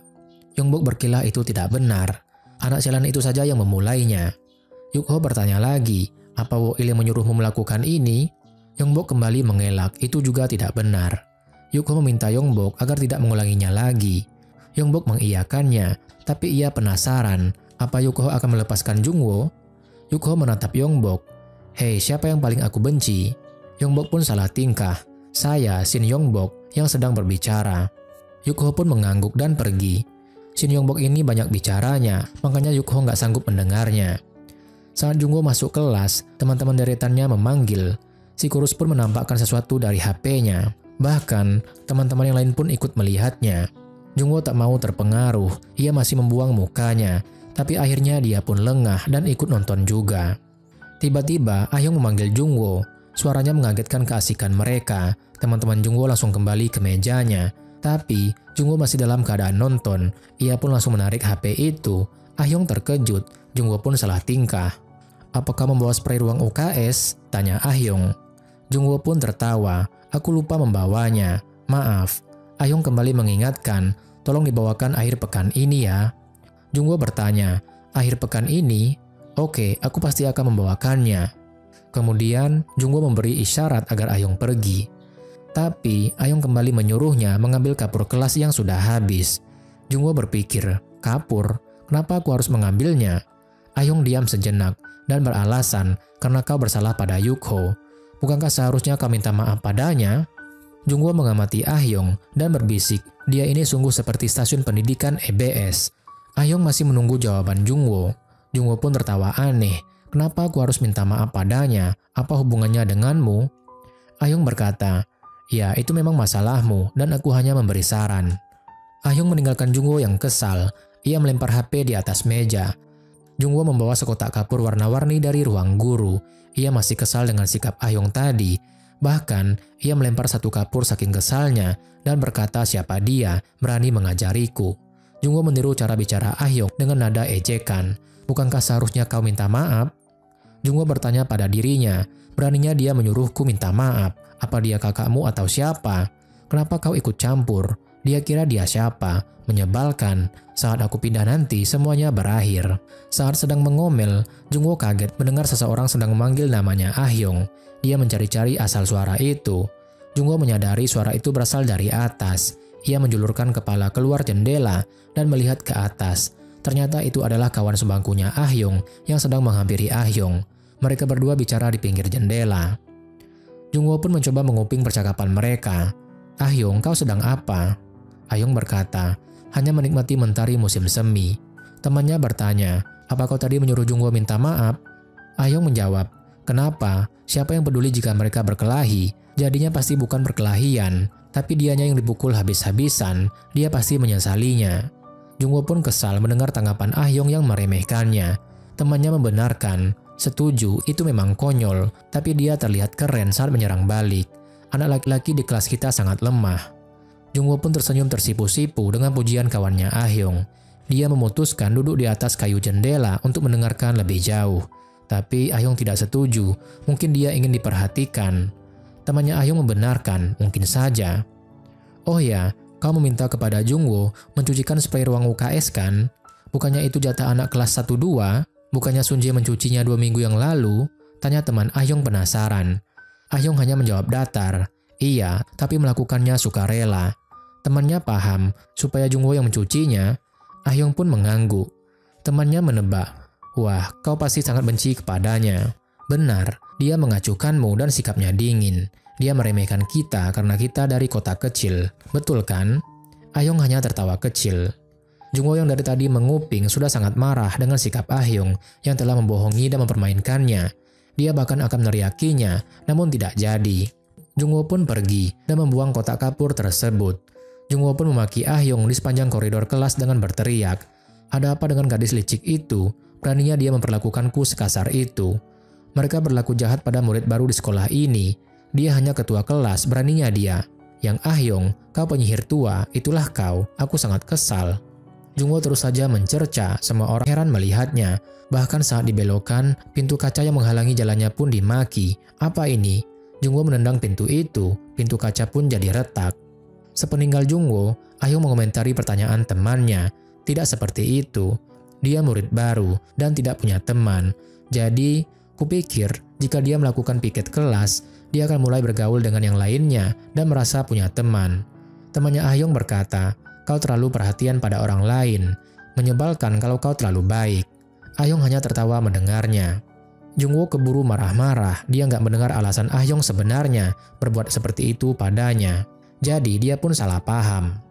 Yongbok berkilah itu tidak benar. Anak sialan itu saja yang memulainya. Yukho bertanya lagi, apa Wo Il yang menyuruhmu melakukan ini? Yongbok kembali mengelak, itu juga tidak benar. Yukho meminta Yongbok agar tidak mengulanginya lagi. Yongbok mengiyakannya, tapi ia penasaran, apa Yukho akan melepaskan Jungwoo? Yukho menatap Yongbok. Hei, siapa yang paling aku benci? Yongbok pun salah tingkah. Saya, Shin Yongbok, yang sedang berbicara. Yukho pun mengangguk dan pergi. Shin Yongbok ini banyak bicaranya, makanya Yukho nggak sanggup mendengarnya. Saat Jungwoo masuk kelas, teman-teman deretannya memanggil. Si kurus pun menampakkan sesuatu dari HP-nya. Bahkan, teman-teman yang lain pun ikut melihatnya. Jungwoo tak mau terpengaruh, ia masih membuang mukanya. Tapi akhirnya dia pun lengah dan ikut nonton juga. Tiba-tiba, Ah-hyung memanggil Jungwoo. Suaranya mengagetkan keasikan mereka. Teman-teman Jungwoo langsung kembali ke mejanya. Tapi, Jungwoo masih dalam keadaan nonton. Ia pun langsung menarik HP itu. Ah-hyung terkejut. Jungwoo pun salah tingkah. Apakah membawa spray ruang UKS? Tanya Ah-hyung. Jungwoo pun tertawa. Aku lupa membawanya. Maaf. Ah-hyung kembali mengingatkan. Tolong dibawakan akhir pekan ini ya. Jungwoo bertanya. Akhir pekan ini? Oke, aku pasti akan membawakannya. Kemudian, Jungwoo memberi isyarat agar Ah-hyung pergi. Tapi, Ah-hyung kembali menyuruhnya mengambil kapur kelas yang sudah habis. Jungwoo berpikir, kapur? Kenapa aku harus mengambilnya? Ah-hyung diam sejenak dan beralasan karena kau bersalah pada Yukho. Bukankah seharusnya kau minta maaf padanya? Jungwoo mengamati Ah-hyung dan berbisik, dia ini sungguh seperti stasiun pendidikan EBS. Ah-hyung masih menunggu jawaban Jungwoo. Jungwoo pun tertawa aneh. Kenapa aku harus minta maaf padanya? Apa hubungannya denganmu? Ah-hyung berkata, ya itu memang masalahmu dan aku hanya memberi saran. Ah-hyung meninggalkan Jungwoo yang kesal. Ia melempar HP di atas meja. Jungwoo membawa sekotak kapur warna-warni dari ruang guru. Ia masih kesal dengan sikap Ah-hyung tadi. Bahkan, ia melempar satu kapur saking kesalnya dan berkata siapa dia berani mengajariku. Jungwoo meniru cara bicara Ah-hyung dengan nada ejekan. Bukankah seharusnya kau minta maaf? Jungwo bertanya pada dirinya, beraninya dia menyuruhku minta maaf. Apa dia kakakmu atau siapa? Kenapa kau ikut campur? Dia kira dia siapa? Menyebalkan. Saat aku pindah nanti, semuanya berakhir. Saat sedang mengomel, Jungwo kaget mendengar seseorang sedang memanggil namanya Ah Hyung. Dia mencari-cari asal suara itu. Jungwo menyadari suara itu berasal dari atas. Ia menjulurkan kepala keluar jendela dan melihat ke atas. Ternyata itu adalah kawan sebangkunya Ah Hyung yang sedang menghampiri Ah Hyung. Mereka berdua bicara di pinggir jendela. Jungwo pun mencoba menguping percakapan mereka. Ah Hyung, kau sedang apa? Ah Hyung berkata, hanya menikmati mentari musim semi. Temannya bertanya, apa kau tadi menyuruh Jungwo minta maaf? Ah Hyung menjawab, kenapa? Siapa yang peduli jika mereka berkelahi? Jadinya pasti bukan perkelahian, tapi dianya yang dipukul habis-habisan. Dia pasti menyesalinya. Jungwo pun kesal mendengar tanggapan Ah Hyung yang meremehkannya. Temannya membenarkan, setuju, itu memang konyol, tapi dia terlihat keren saat menyerang balik. Anak laki-laki di kelas kita sangat lemah. Jungwo pun tersenyum tersipu-sipu dengan pujian kawannya Ah Hyung. Dia memutuskan duduk di atas kayu jendela untuk mendengarkan lebih jauh. Tapi Ah Hyung tidak setuju, mungkin dia ingin diperhatikan. Temannya Ah Hyung membenarkan, mungkin saja. Oh ya, kau meminta kepada Jungwo mencucikan spray ruang UKS kan? Bukannya itu jatah anak kelas 1-2? Bukannya Sunjae mencucinya 2 minggu yang lalu? Tanya teman Ah Hyung penasaran. Ah Hyung hanya menjawab datar. Iya, tapi melakukannya sukarela. Temannya paham, supaya Jungwo yang mencucinya. Ah Hyung pun mengangguk. Temannya menebak. Wah, kau pasti sangat benci kepadanya. Benar, dia mengacuhkanmu dan sikapnya dingin. Dia meremehkan kita karena kita dari kota kecil. Betul kan? Ah Hyung hanya tertawa kecil. Jungwo yang dari tadi menguping sudah sangat marah dengan sikap Ah Hyung yang telah membohongi dan mempermainkannya. Dia bahkan akan meneriakinya, namun tidak jadi. Jungwo pun pergi dan membuang kotak kapur tersebut. Jungwo pun memaki Ah Hyung di sepanjang koridor kelas dengan berteriak, ada apa dengan gadis licik itu? Beraninya dia memperlakukanku sekasar itu. Mereka berlaku jahat pada murid baru di sekolah ini. Dia hanya ketua kelas, beraninya dia. Yang Ah Hyung, kau penyihir tua, itulah kau. Aku sangat kesal. Jungwo terus saja mencerca, semua orang heran melihatnya. Bahkan saat dibelokkan, pintu kaca yang menghalangi jalannya pun dimaki. Apa ini? Jungwo menendang pintu itu, pintu kaca pun jadi retak. Sepeninggal Jungwo, Ah Hyung mengomentari pertanyaan temannya. Tidak seperti itu. Dia murid baru dan tidak punya teman. Jadi, kupikir jika dia melakukan piket kelas, dia akan mulai bergaul dengan yang lainnya dan merasa punya teman. Temannya Ah Hyung berkata, kau terlalu perhatian pada orang lain. Menyebalkan kalau kau terlalu baik. Ah Hyung hanya tertawa mendengarnya. Jungwo keburu marah-marah. Dia nggak mendengar alasan Ah Hyung sebenarnya berbuat seperti itu padanya. Jadi dia pun salah paham.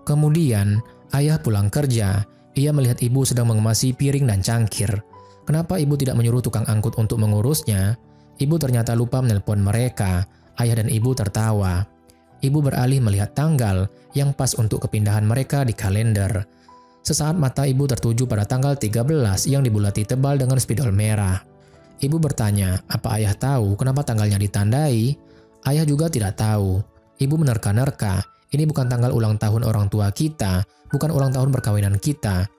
Kemudian, ayah pulang kerja. Ia melihat ibu sedang mengemasi piring dan cangkir. Kenapa ibu tidak menyuruh tukang angkut untuk mengurusnya? Ibu ternyata lupa menelpon mereka. Ayah dan ibu tertawa. Ibu beralih melihat tanggal yang pas untuk kepindahan mereka di kalender. Sesaat mata ibu tertuju pada tanggal 13 yang dibulati tebal dengan spidol merah. Ibu bertanya, apa ayah tahu kenapa tanggalnya ditandai? Ayah juga tidak tahu. Ibu menerka-nerka, ini bukan tanggal ulang tahun orang tua kita, bukan ulang tahun perkawinan kita.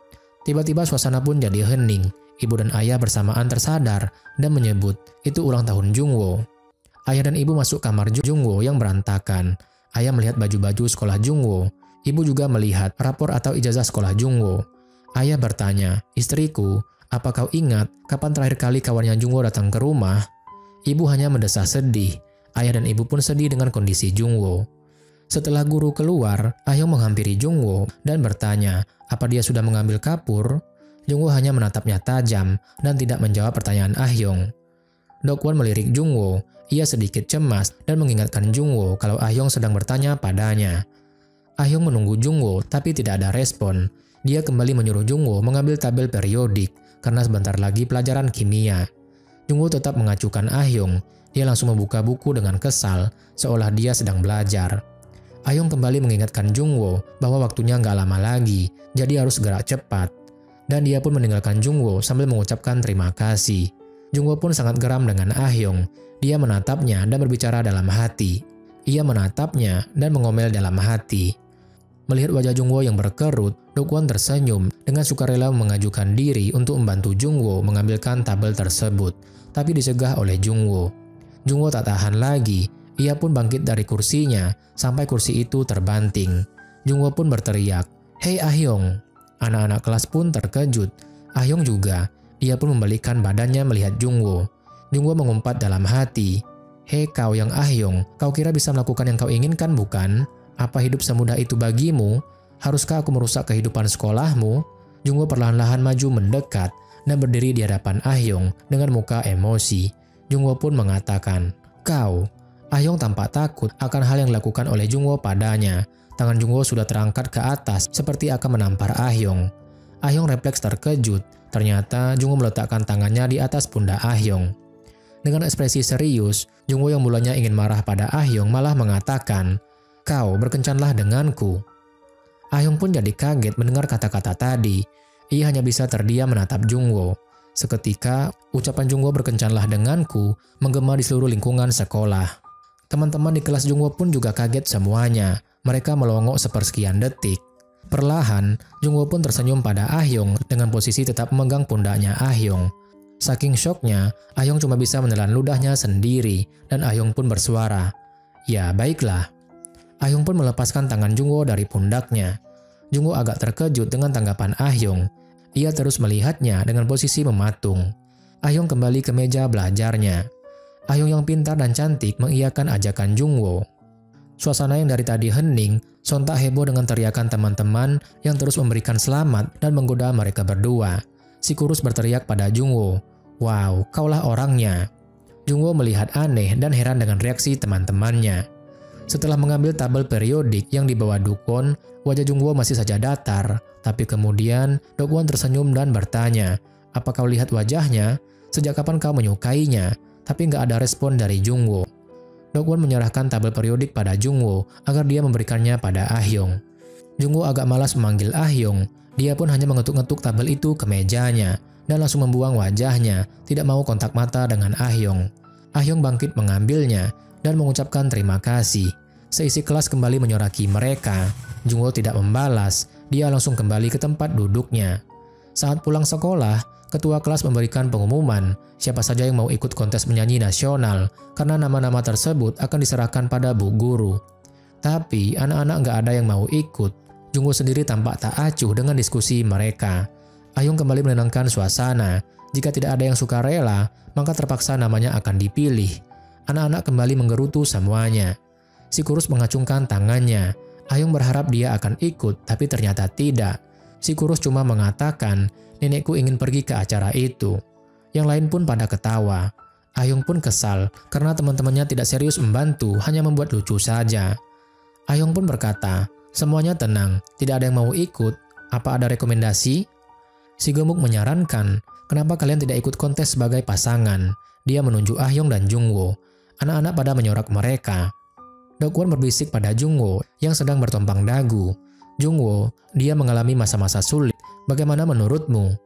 Tiba-tiba suasana pun jadi hening. Ibu dan ayah bersamaan tersadar dan menyebut, itu ulang tahun Jungwo. Ayah dan ibu masuk kamar Jungwo yang berantakan. Ayah melihat baju-baju sekolah Jungwo. Ibu juga melihat rapor atau ijazah sekolah Jungwo. Ayah bertanya, istriku, apa kau ingat kapan terakhir kali kawannya Jungwo datang ke rumah? Ibu hanya mendesah sedih. Ayah dan ibu pun sedih dengan kondisi Jungwo. Setelah guru keluar, Ah Hyung menghampiri Jungwo dan bertanya, apa dia sudah mengambil kapur? Jungwo hanya menatapnya tajam dan tidak menjawab pertanyaan Ah Hyung. Dokwon melirik Jungwo. Ia sedikit cemas dan mengingatkan Jungwo kalau Ah Hyung sedang bertanya padanya. Ah Hyung menunggu Jungwo tapi tidak ada respon. Dia kembali menyuruh Jungwo mengambil tabel periodik karena sebentar lagi pelajaran kimia. Jungwo tetap mengacuhkan Ah Hyung. Dia langsung membuka buku dengan kesal seolah dia sedang belajar. Ah Hyung kembali mengingatkan Jungwo bahwa waktunya nggak lama lagi, jadi harus gerak cepat. Dan dia pun meninggalkan Jungwo sambil mengucapkan terima kasih. Jungwo pun sangat geram dengan Ah Hyung. Dia menatapnya dan berbicara dalam hati. Ia menatapnya dan mengomel dalam hati. Melihat wajah Jungwoo yang berkerut, Dokwon tersenyum dengan sukarela mengajukan diri untuk membantu Jungwoo mengambilkan tabel tersebut, tapi dicegah oleh Jungwoo. Jungwoo tak tahan lagi, ia pun bangkit dari kursinya sampai kursi itu terbanting. Jungwoo pun berteriak, "Hei Ah-hyung!" Anak-anak kelas pun terkejut. Ah-hyung juga, ia pun membalikkan badannya melihat Jungwoo. Jungwoo mengumpat dalam hati, "Hei kau yang Ah-hyung, kau kira bisa melakukan yang kau inginkan bukan? Apa hidup semudah itu bagimu? Haruskah aku merusak kehidupan sekolahmu?" Jungwoo perlahan-lahan maju mendekat dan berdiri di hadapan Ah-hyung dengan muka emosi. Jungwoo pun mengatakan, "Kau." Ah-hyung tampak takut akan hal yang dilakukan oleh Jungwoo padanya. Tangan Jungwoo sudah terangkat ke atas seperti akan menampar Ah-hyung. Ah-hyung refleks terkejut. Ternyata Jungwoo meletakkan tangannya di atas pundak Ah-hyung. Dengan ekspresi serius, Jungwoo yang mulanya ingin marah pada Ah-hyung malah mengatakan, "Kau berkencanlah denganku." Ah-hyung pun jadi kaget mendengar kata-kata tadi. Ia hanya bisa terdiam menatap Jungwoo. Seketika, ucapan Jungwoo "berkencanlah denganku" menggema di seluruh lingkungan sekolah. Teman-teman di kelas Jungwoo pun juga kaget semuanya. Mereka melongok sepersekian detik. Perlahan, Jungwoo pun tersenyum pada Ah-hyung dengan posisi tetap memegang pundaknya Ah-hyung. Saking syoknya, Ah-hyung cuma bisa menelan ludahnya sendiri dan Ah-hyung pun bersuara, "Ya, baiklah." Ah-hyung pun melepaskan tangan Jungwoo dari pundaknya. Jungwoo agak terkejut dengan tanggapan Ah-hyung. Ia terus melihatnya dengan posisi mematung. Ah-hyung kembali ke meja belajarnya. Ah-hyung yang pintar dan cantik mengiyakan ajakan Jungwoo. Suasana yang dari tadi hening, sontak heboh dengan teriakan teman-teman yang terus memberikan selamat dan menggoda mereka berdua. Si kurus berteriak pada Jungwoo, "Wow, kaulah orangnya." Jungwoo melihat aneh dan heran dengan reaksi teman-temannya. Setelah mengambil tabel periodik yang dibawa Dokwon, wajah Jungwoo masih saja datar. Tapi kemudian Dokwon tersenyum dan bertanya, "Apa kau lihat wajahnya? Sejak kapan kau menyukainya?" Tapi nggak ada respon dari Jungwoo. Dokwon menyerahkan tabel periodik pada Jungwoo agar dia memberikannya pada Ah-hyung. Jungwoo agak malas memanggil Ah-hyung. Dia pun hanya mengetuk-ngetuk tabel itu ke mejanya dan langsung membuang wajahnya, tidak mau kontak mata dengan Ah-hyung. Ah-hyung bangkit mengambilnya dan mengucapkan terima kasih. Seisi kelas kembali menyoraki mereka. Jungwoo tidak membalas, dia langsung kembali ke tempat duduknya. Saat pulang sekolah, ketua kelas memberikan pengumuman siapa saja yang mau ikut kontes menyanyi nasional karena nama-nama tersebut akan diserahkan pada Bu Guru. Tapi anak-anak nggak ada yang mau ikut. Jungwoo sendiri tampak tak acuh dengan diskusi mereka. Ah-hyung kembali menenangkan suasana. Jika tidak ada yang suka rela, maka terpaksa namanya akan dipilih. Anak-anak kembali menggerutu semuanya. Si kurus mengacungkan tangannya. Ah-hyung berharap dia akan ikut, tapi ternyata tidak. Si kurus cuma mengatakan, "Nenekku ingin pergi ke acara itu." Yang lain pun pada ketawa. Ah-hyung pun kesal karena teman-temannya tidak serius membantu, hanya membuat lucu saja. Ah-hyung pun berkata, "Semuanya tenang, tidak ada yang mau ikut. Apa ada rekomendasi?" Si gemuk menyarankan, "Kenapa kalian tidak ikut kontes sebagai pasangan?" Dia menunjuk Ah-hyung dan Jungwoo. Anak-anak pada menyorak mereka. Dokwon berbisik pada Jungwoo yang sedang bertompang dagu. "Jungwoo, dia mengalami masa-masa sulit. Bagaimana menurutmu?"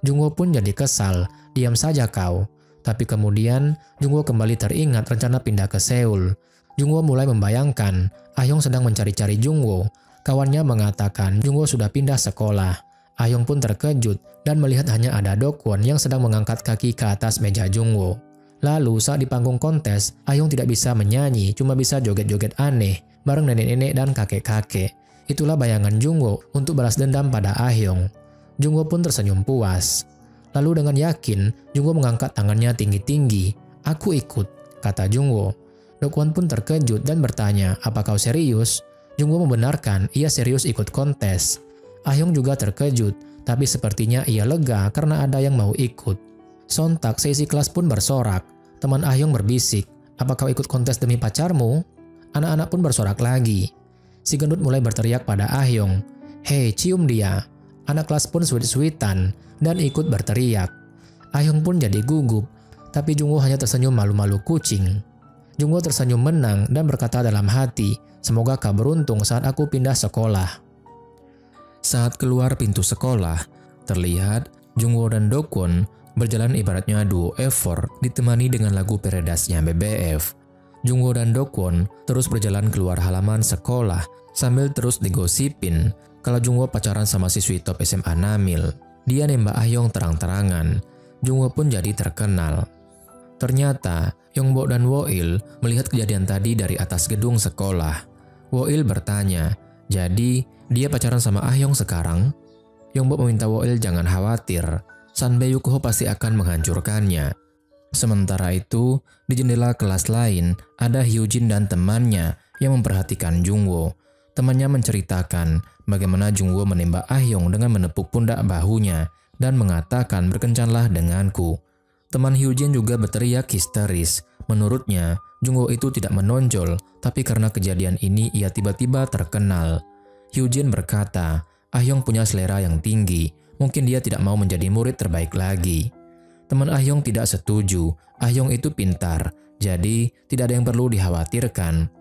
Jungwoo pun jadi kesal. "Diam saja kau." Tapi kemudian Jungwoo kembali teringat rencana pindah ke Seoul. Jungwoo mulai membayangkan Ah-hyung sedang mencari-cari Jungwoo. Kawannya mengatakan Jungwoo sudah pindah sekolah. Ah-hyung pun terkejut dan melihat hanya ada Dokwon yang sedang mengangkat kaki ke atas meja Jungwoo. Lalu saat di panggung kontes, Ah-hyung tidak bisa menyanyi, cuma bisa joget-joget aneh bareng nenek-nenek dan kakek-kakek. Itulah bayangan Jungwoo untuk balas dendam pada Ah-hyung. Jungwoo pun tersenyum puas. Lalu dengan yakin, Jungwoo mengangkat tangannya tinggi-tinggi. "Aku ikut," kata Jungwoo. Dokwon pun terkejut dan bertanya, "Apa kau serius?" Jungwoo membenarkan ia serius ikut kontes. Ah-hyung juga terkejut, tapi sepertinya ia lega karena ada yang mau ikut. Sontak seisi kelas pun bersorak. Teman Ah-hyung berbisik, "Apa kau ikut kontes demi pacarmu?" Anak-anak pun bersorak lagi. Si gendut mulai berteriak pada Ah-hyung, "Hei, cium dia." Anak kelas pun suit-suitan dan ikut berteriak. Ah-hyung pun jadi gugup, tapi Jungwoo hanya tersenyum malu-malu kucing. Jungwoo tersenyum menang dan berkata dalam hati, "Semoga kau beruntung saat aku pindah sekolah." Saat keluar pintu sekolah, terlihat Jungwoo dan Dokwon berjalan ibaratnya duo effort ditemani dengan lagu peredasnya BBF. Jungwoo dan Dokwon terus berjalan keluar halaman sekolah Sambil terus digosipin kalau Jungwoo pacaran sama siswi top SMA Namil. Dia nembak Ah-hyung terang-terangan. Jungwoo pun jadi terkenal. Ternyata Yongbok dan Wo-il melihat kejadian tadi dari atas gedung sekolah. Wo-il bertanya, "Jadi dia pacaran sama Ah-hyung sekarang?" Yongbok meminta Wo-il jangan khawatir. Sanbae Yukho pasti akan menghancurkannya. Sementara itu, di jendela kelas lain ada Hyujin dan temannya yang memperhatikan Jungwoo. Temannya menceritakan bagaimana Jungwoo menembak Ah-hyung dengan menepuk pundak bahunya dan mengatakan, "Berkencanlah denganku." Teman Hyujin juga berteriak histeris. Menurutnya, Jungwoo itu tidak menonjol, tapi karena kejadian ini ia tiba-tiba terkenal. Hyujin berkata, "Ah-hyung punya selera yang tinggi, mungkin dia tidak mau menjadi murid terbaik lagi." Teman Ah-hyung tidak setuju. Ah-hyung itu pintar, jadi tidak ada yang perlu dikhawatirkan.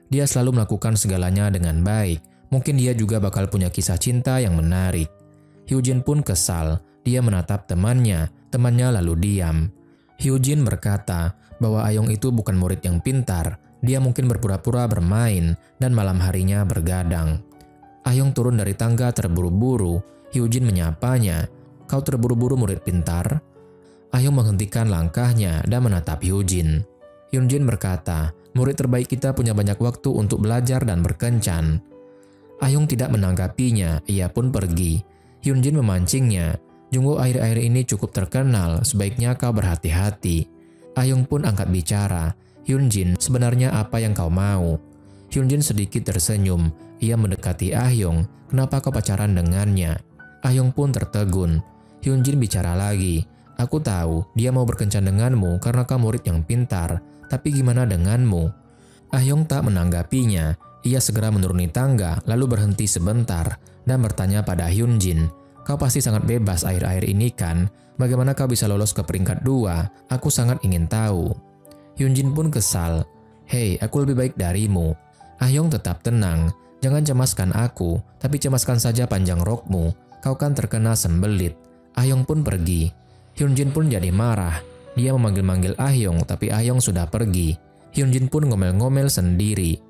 Dia selalu melakukan segalanya dengan baik. Mungkin dia juga bakal punya kisah cinta yang menarik. Hyujin pun kesal. Dia menatap temannya lalu diam. Hyujin berkata bahwa Ah-hyung itu bukan murid yang pintar. Dia mungkin berpura-pura bermain dan malam harinya bergadang. Ah-hyung turun dari tangga terburu-buru. Hyujin menyapanya, "Kau terburu-buru murid pintar?" Ah-hyung menghentikan langkahnya dan menatap Hyujin. Hyunjin berkata, "Murid terbaik kita punya banyak waktu untuk belajar dan berkencan." Ah-hyung tidak menanggapinya, ia pun pergi. Hyunjin memancingnya, "Jungwoo akhir-akhir ini cukup terkenal, sebaiknya kau berhati-hati." Ah-hyung pun angkat bicara, "Hyunjin, sebenarnya apa yang kau mau?" Hyunjin sedikit tersenyum, ia mendekati Ah-hyung, "Kenapa kau pacaran dengannya?" Ah-hyung pun tertegun. Hyunjin bicara lagi, "Aku tahu dia mau berkencan denganmu karena kau murid yang pintar, tapi gimana denganmu?" Ah-hyung tak menanggapinya. Ia segera menuruni tangga lalu berhenti sebentar dan bertanya pada Hyunjin, "Kau pasti sangat bebas akhir-akhir ini kan? Bagaimana kau bisa lolos ke peringkat 2? Aku sangat ingin tahu." Hyunjin pun kesal, "Hei, aku lebih baik darimu." Ah-hyung tetap tenang, "Jangan cemaskan aku, tapi cemaskan saja panjang rokmu. Kau kan terkena sembelit." Ah-hyung pun pergi. Hyunjin pun jadi marah. Dia memanggil-manggil Ah-hyung, tapi Ah-hyung sudah pergi. Hyunjin pun ngomel-ngomel sendiri.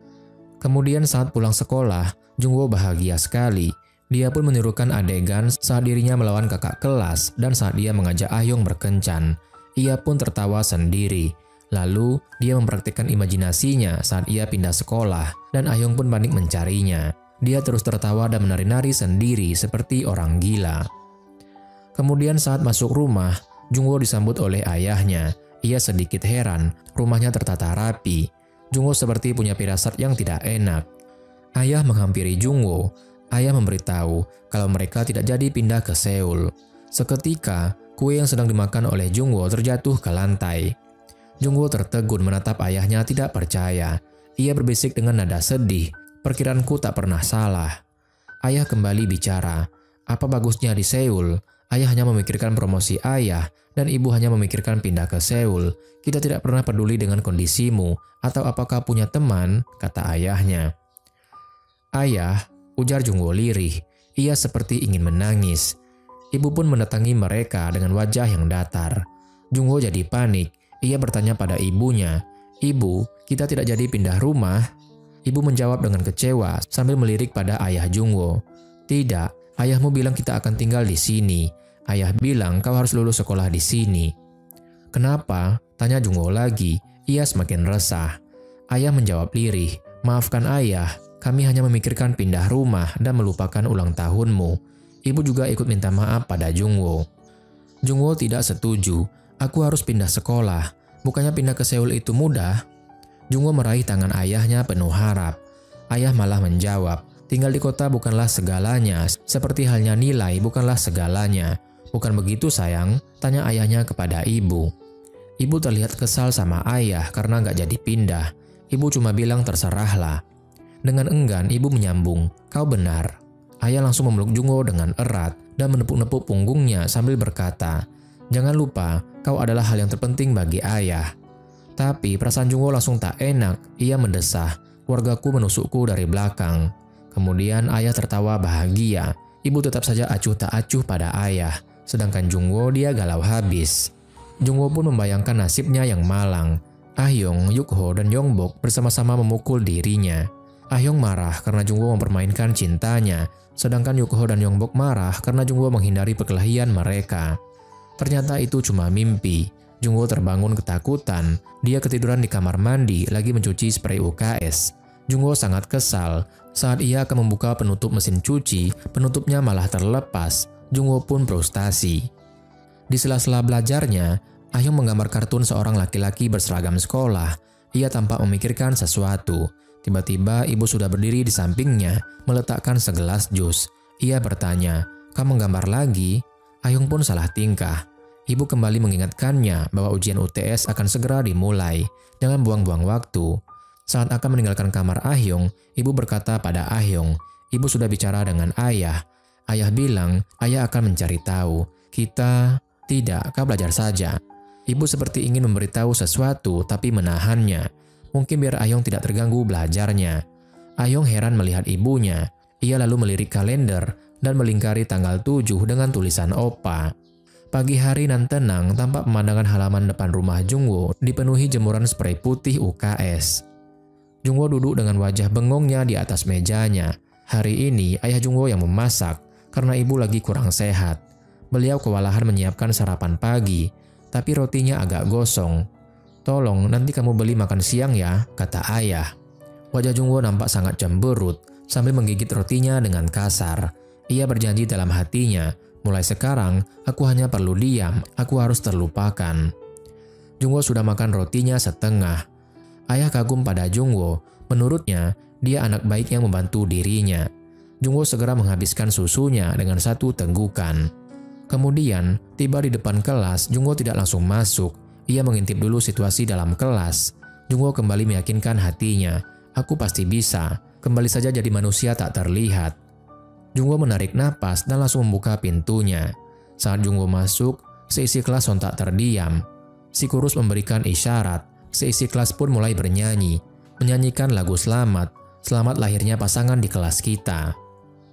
Kemudian saat pulang sekolah, Jungwoo bahagia sekali. Dia pun menirukan adegan saat dirinya melawan kakak kelas dan saat dia mengajak Ah-hyung berkencan. Ia pun tertawa sendiri. Lalu, dia mempraktikkan imajinasinya saat ia pindah sekolah dan Ah-hyung pun panik mencarinya. Dia terus tertawa dan menari-nari sendiri seperti orang gila. Kemudian saat masuk rumah, Jungwoo disambut oleh ayahnya. Ia sedikit heran, rumahnya tertata rapi. Jungwoo seperti punya firasat yang tidak enak. Ayah menghampiri Jungwoo. Ayah memberitahu kalau mereka tidak jadi pindah ke Seoul. Seketika, kue yang sedang dimakan oleh Jungwoo terjatuh ke lantai. Jungwoo tertegun menatap ayahnya tidak percaya. Ia berbisik dengan nada sedih, "Perkiraanku tak pernah salah." Ayah kembali bicara, "Apa bagusnya di Seoul? Ayah hanya memikirkan promosi ayah, dan ibu hanya memikirkan pindah ke Seoul. Kita tidak pernah peduli dengan kondisimu, atau apakah punya teman," kata ayahnya. "Ayah," ujar Jungwoo lirih. Ia seperti ingin menangis. Ibu pun mendatangi mereka dengan wajah yang datar. Jungwoo jadi panik. Ia bertanya pada ibunya, "Ibu, kita tidak jadi pindah rumah?" Ibu menjawab dengan kecewa sambil melirik pada ayah Jungwoo. "Tidak, ayahmu bilang kita akan tinggal di sini. Ayah bilang kau harus lulus sekolah di sini." "Kenapa?" tanya Jungwoo lagi. Ia semakin resah. Ayah menjawab lirih, "Maafkan ayah, kami hanya memikirkan pindah rumah dan melupakan ulang tahunmu." Ibu juga ikut minta maaf pada Jungwoo. Jungwoo tidak setuju. "Aku harus pindah sekolah. Bukannya pindah ke Seoul itu mudah?" Jungwoo meraih tangan ayahnya penuh harap. Ayah malah menjawab, "Tinggal di kota bukanlah segalanya, seperti halnya nilai bukanlah segalanya." "Bukan begitu sayang?" tanya ayahnya kepada ibu. Ibu terlihat kesal sama ayah karena nggak jadi pindah. Ibu cuma bilang terserahlah. Dengan enggan ibu menyambung, "Kau benar." Ayah langsung memeluk Jungwoo dengan erat dan menepuk-nepuk punggungnya sambil berkata, "Jangan lupa, kau adalah hal yang terpenting bagi ayah." Tapi perasaan Jungwoo langsung tak enak. Ia mendesah, "Keluargaku menusukku dari belakang." Kemudian ayah tertawa bahagia. Ibu tetap saja acuh tak acuh pada ayah. Sedangkan Jungwoo dia galau habis. Jungwoo pun membayangkan nasibnya yang malang. Ah-hyung, Yukho, dan Yongbok bersama-sama memukul dirinya. Ah-hyung marah karena Jungwoo mempermainkan cintanya, sedangkan Yukho dan Yongbok marah karena Jungwoo menghindari perkelahian mereka. Ternyata itu cuma mimpi. Jungwoo terbangun ketakutan. Dia ketiduran di kamar mandi lagi mencuci spray UKS. Jungwoo sangat kesal. Saat ia akan membuka penutup mesin cuci, penutupnya malah terlepas. Jungwoo pun frustasi. Di sela-sela belajarnya, Ah-hyung menggambar kartun seorang laki-laki berseragam sekolah. Ia tampak memikirkan sesuatu. Tiba-tiba ibu sudah berdiri di sampingnya, meletakkan segelas jus. Ia bertanya, "Kamu gambar lagi?" Ah-hyung pun salah tingkah. Ibu kembali mengingatkannya bahwa ujian UTS akan segera dimulai. Jangan buang-buang waktu. Saat akan meninggalkan kamar Ah-hyung, ibu berkata pada Ah-hyung, "Ibu sudah bicara dengan ayah. Ayah bilang, ayah akan mencari tahu. Kita..." "Tidak, kau belajar saja." Ibu seperti ingin memberitahu sesuatu tapi menahannya. Mungkin biar Ah-hyung tidak terganggu belajarnya. Ah-hyung heran melihat ibunya. Ia lalu melirik kalender dan melingkari tanggal 7 dengan tulisan Oppa. Pagi hari nan tenang, tampak pemandangan halaman depan rumah Jungwoo dipenuhi jemuran spray putih UKS. Jungwoo duduk dengan wajah bengongnya di atas mejanya. Hari ini ayah Jungwoo yang memasak karena ibu lagi kurang sehat. Beliau kewalahan menyiapkan sarapan pagi, tapi rotinya agak gosong. "Tolong nanti kamu beli makan siang ya," kata ayah. Wajah Jungwoo nampak sangat cemberut sambil menggigit rotinya dengan kasar. Ia berjanji dalam hatinya, "Mulai sekarang, aku hanya perlu diam, aku harus terlupakan." Jungwoo sudah makan rotinya setengah. Ayah kagum pada Jungwoo. Menurutnya, dia anak baik yang membantu dirinya. Jungwoo segera menghabiskan susunya dengan satu tenggukan. Kemudian, tiba di depan kelas, Jungwoo tidak langsung masuk. Ia mengintip dulu situasi dalam kelas. Jungwoo kembali meyakinkan hatinya, "Aku pasti bisa, kembali saja jadi manusia tak terlihat." Jungwoo menarik napas dan langsung membuka pintunya. Saat Jungwoo masuk, seisi kelas sontak terdiam. Si kurus memberikan isyarat, seisi kelas pun mulai bernyanyi, menyanyikan lagu selamat lahirnya pasangan di kelas kita.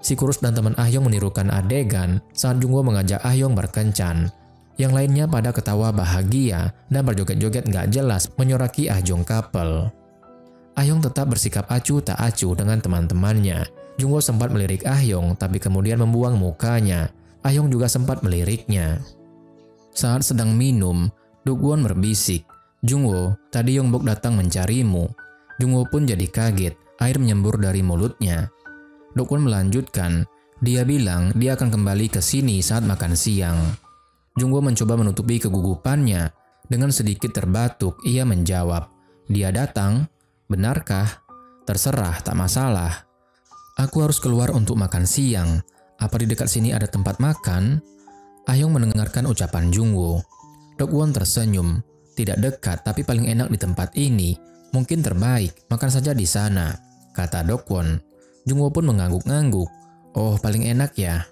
Si kurus dan teman Ah-hyung menirukan adegan saat Jungwoo mengajak Ah-hyung berkencan. Yang lainnya pada ketawa bahagia dan berjoget-joget gak jelas menyoraki Ah-jung couple. Ah-hyung tetap bersikap acuh tak acuh dengan teman-temannya. Jungwoo sempat melirik Ah-hyung tapi kemudian membuang mukanya. Ah-hyung juga sempat meliriknya. Saat sedang minum, Duk-won berbisik, "Jungwoo, tadi Yongbok datang mencarimu." Jungwoo pun jadi kaget, air menyembur dari mulutnya. Duk-won melanjutkan, "Dia bilang dia akan kembali ke sini saat makan siang." Jungwoo mencoba menutupi kegugupannya. Dengan sedikit terbatuk, ia menjawab, "Dia datang? Benarkah?" "Terserah, tak masalah. Aku harus keluar untuk makan siang. Apa di dekat sini ada tempat makan?" Ah-hyung mendengarkan ucapan Jungwoo. Duk-won tersenyum. "Tidak dekat, tapi paling enak di tempat ini. Mungkin terbaik, makan saja di sana," kata Duk-won. Jungwoo pun mengangguk-angguk. "Oh, paling enak ya."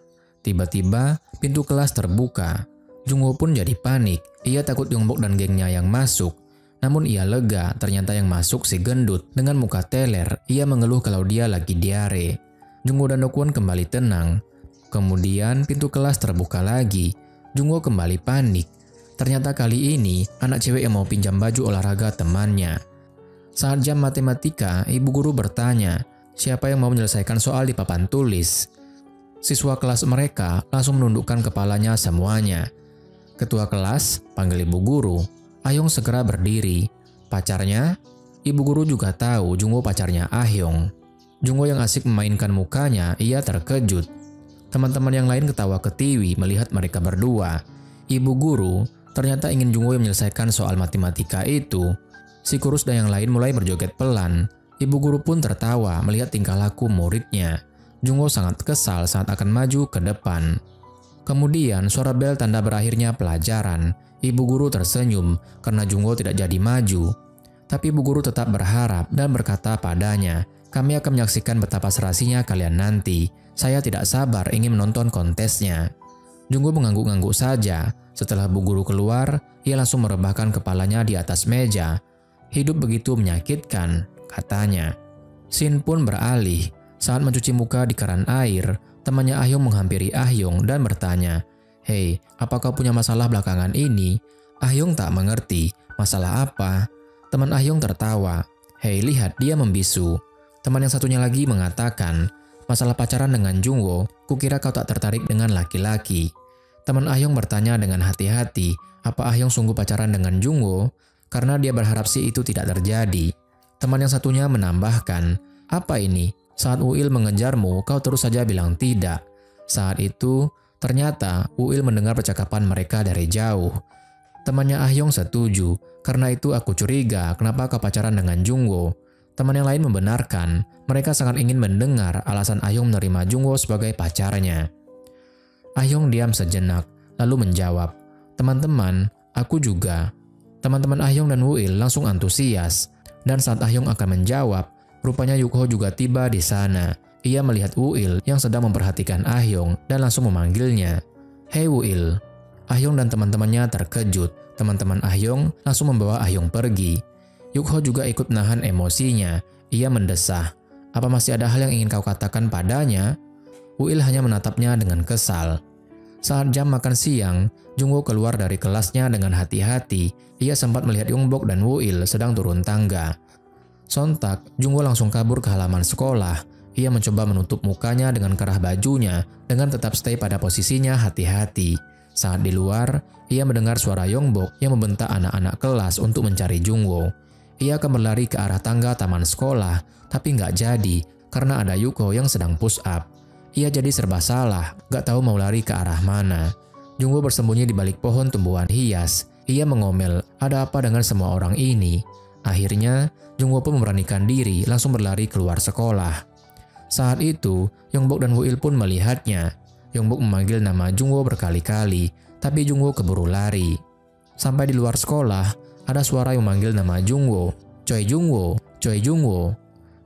Tiba-tiba, pintu kelas terbuka. Jungwoo pun jadi panik. Ia takut Yongbok dan gengnya yang masuk. Namun ia lega, ternyata yang masuk si gendut. Dengan muka teler, ia mengeluh kalau dia lagi diare. Jungwoo dan Duk-won kembali tenang. Kemudian pintu kelas terbuka lagi. Jungwoo kembali panik. Ternyata kali ini, anak cewek yang mau pinjam baju olahraga temannya. Saat jam matematika, ibu guru bertanya, siapa yang mau menyelesaikan soal di papan tulis. Siswa kelas mereka langsung menundukkan kepalanya semuanya. Ketua kelas panggil ibu guru. Ah-hyung segera berdiri. Pacarnya? Ibu guru juga tahu Jungwoo pacarnya Ah-hyung. Jungwoo yang asik memainkan mukanya, ia terkejut. Teman-teman yang lain ketawa ketiwi melihat mereka berdua. Ibu guru ternyata ingin Jungwoo yang menyelesaikan soal matematika itu. Si kurus dan yang lain mulai berjoget pelan. Ibu guru pun tertawa melihat tingkah laku muridnya. Jungwoo sangat kesal saat akan maju ke depan. Kemudian suara bel tanda berakhirnya pelajaran. Ibu guru tersenyum karena Jungwoo tidak jadi maju. Tapi ibu guru tetap berharap dan berkata padanya, "Kami akan menyaksikan betapa serasinya kalian nanti. Saya tidak sabar ingin menonton kontesnya." Jungwoo mengangguk-angguk saja. Setelah bu guru keluar, ia langsung merebahkan kepalanya di atas meja. "Hidup begitu menyakitkan," katanya. Scene pun beralih. Saat mencuci muka di keran air, temannya Ah-hyung menghampiri Ah-hyung dan bertanya, "Hei, apa kau punya masalah belakangan ini?" Ah-hyung tak mengerti. "Masalah apa?" Teman Ah-hyung tertawa. "Hei, lihat dia membisu." Teman yang satunya lagi mengatakan, masalah pacaran dengan Jungwoo, kukira kau tak tertarik dengan laki-laki. Teman Ah-hyung bertanya dengan hati-hati, apa Ah-hyung sungguh pacaran dengan Jungwoo? Karena dia berharap sih itu tidak terjadi. Teman yang satunya menambahkan, apa ini? Saat Uil mengejarmu, kau terus saja bilang tidak. Saat itu, ternyata Uil mendengar percakapan mereka dari jauh. Temannya Ah-hyung setuju, karena itu aku curiga kenapa kau pacaran dengan Jungwoo. Teman yang lain membenarkan, mereka sangat ingin mendengar alasan Ah-hyung menerima Jungwoo sebagai pacarnya. Ah-hyung diam sejenak, lalu menjawab, teman-teman, aku juga. Teman-teman Ah-hyung dan Uil langsung antusias, dan saat Ah-hyung akan menjawab, rupanya Yukho juga tiba di sana. Ia melihat Uil yang sedang memperhatikan Ah-hyung dan langsung memanggilnya. Hei Uil. Ah-hyung dan teman-temannya terkejut. Teman-teman Ah-hyung langsung membawa Ah-hyung pergi. Yukho juga ikut menahan emosinya. Ia mendesah, apa masih ada hal yang ingin kau katakan padanya? Uil hanya menatapnya dengan kesal. Saat jam makan siang, Jungwoo keluar dari kelasnya dengan hati-hati. Ia sempat melihat Yongbok dan Uil sedang turun tangga. Sontak, Jungwoo langsung kabur ke halaman sekolah. Ia mencoba menutup mukanya dengan kerah bajunya dengan tetap stay pada posisinya hati-hati. Saat di luar, ia mendengar suara Yongbok yang membentak anak-anak kelas untuk mencari Jungwoo. Ia akan berlari ke arah tangga taman sekolah, tapi nggak jadi karena ada Yukho yang sedang push up. Ia jadi serba salah, nggak tahu mau lari ke arah mana. Jungwoo bersembunyi di balik pohon tumbuhan hias. Ia mengomel, ada apa dengan semua orang ini? Akhirnya, Jungwoo pun memberanikan diri langsung berlari keluar sekolah. Saat itu, Yongbok dan Uil pun melihatnya. Yongbok memanggil nama Jungwoo berkali-kali, tapi Jungwoo keburu lari. Sampai di luar sekolah, ada suara yang memanggil nama Jungwoo. Choi Jungwoo, Choi Jungwoo.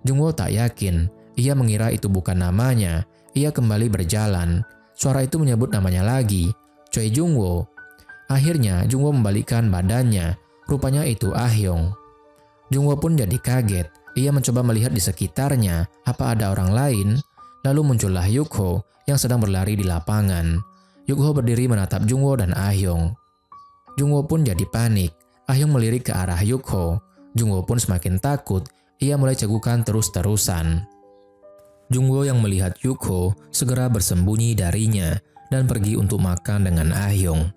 Jungwoo tak yakin, ia mengira itu bukan namanya. Ia kembali berjalan. Suara itu menyebut namanya lagi, Choi Jungwoo. Akhirnya Jungwoo membalikkan badannya, rupanya itu Ah-hyung. Jungwoo pun jadi kaget. Ia mencoba melihat di sekitarnya, apa ada orang lain? Lalu muncullah Yukho yang sedang berlari di lapangan. Yukho berdiri menatap Jungwoo dan Ah-hyung. Jungwoo pun jadi panik. Ah-hyung melirik ke arah Yukho. Jungwoo pun semakin takut. Ia mulai cegukan terus-terusan. Jungwoo yang melihat Yukho segera bersembunyi darinya dan pergi untuk makan dengan Ah-hyung.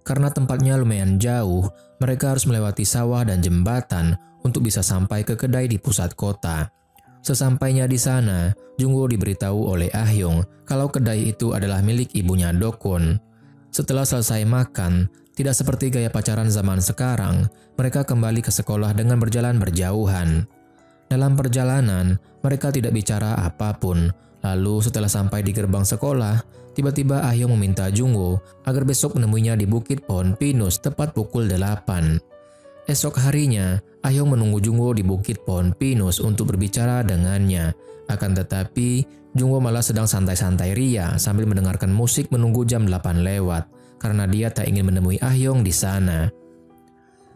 Karena tempatnya lumayan jauh, mereka harus melewati sawah dan jembatan untuk bisa sampai ke kedai di pusat kota. Sesampainya di sana, Jungwoo diberitahu oleh Ah-hyung kalau kedai itu adalah milik ibunya Do-kwon. Setelah selesai makan, tidak seperti gaya pacaran zaman sekarang, mereka kembali ke sekolah dengan berjalan berjauhan. Dalam perjalanan, mereka tidak bicara apapun. Lalu setelah sampai di gerbang sekolah, tiba-tiba Ah-hyung meminta Jungwoo agar besok menemuinya di Bukit Pohon Pinus tepat pukul 8. Esok harinya, Ah-hyung menunggu Jungwoo di Bukit Pohon Pinus untuk berbicara dengannya. Akan tetapi, Jungwoo malah sedang santai-santai ria sambil mendengarkan musik menunggu jam 8 lewat, karena dia tak ingin menemui Ah-hyung di sana.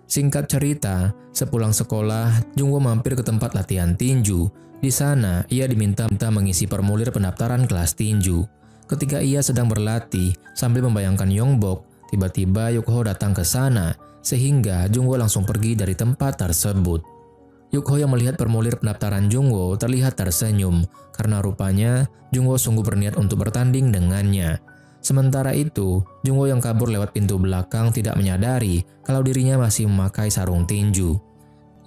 Singkat cerita, sepulang sekolah, Jungwoo mampir ke tempat latihan tinju. Di sana, ia diminta mengisi formulir pendaftaran kelas tinju. Ketika ia sedang berlatih sambil membayangkan Yongbok, tiba-tiba Yukho datang ke sana, sehingga Jungwoo langsung pergi dari tempat tersebut. Yukho yang melihat formulir pendaftaran Jungwoo terlihat tersenyum, karena rupanya Jungwoo sungguh berniat untuk bertanding dengannya. Sementara itu, Jungwoo yang kabur lewat pintu belakang tidak menyadari kalau dirinya masih memakai sarung tinju.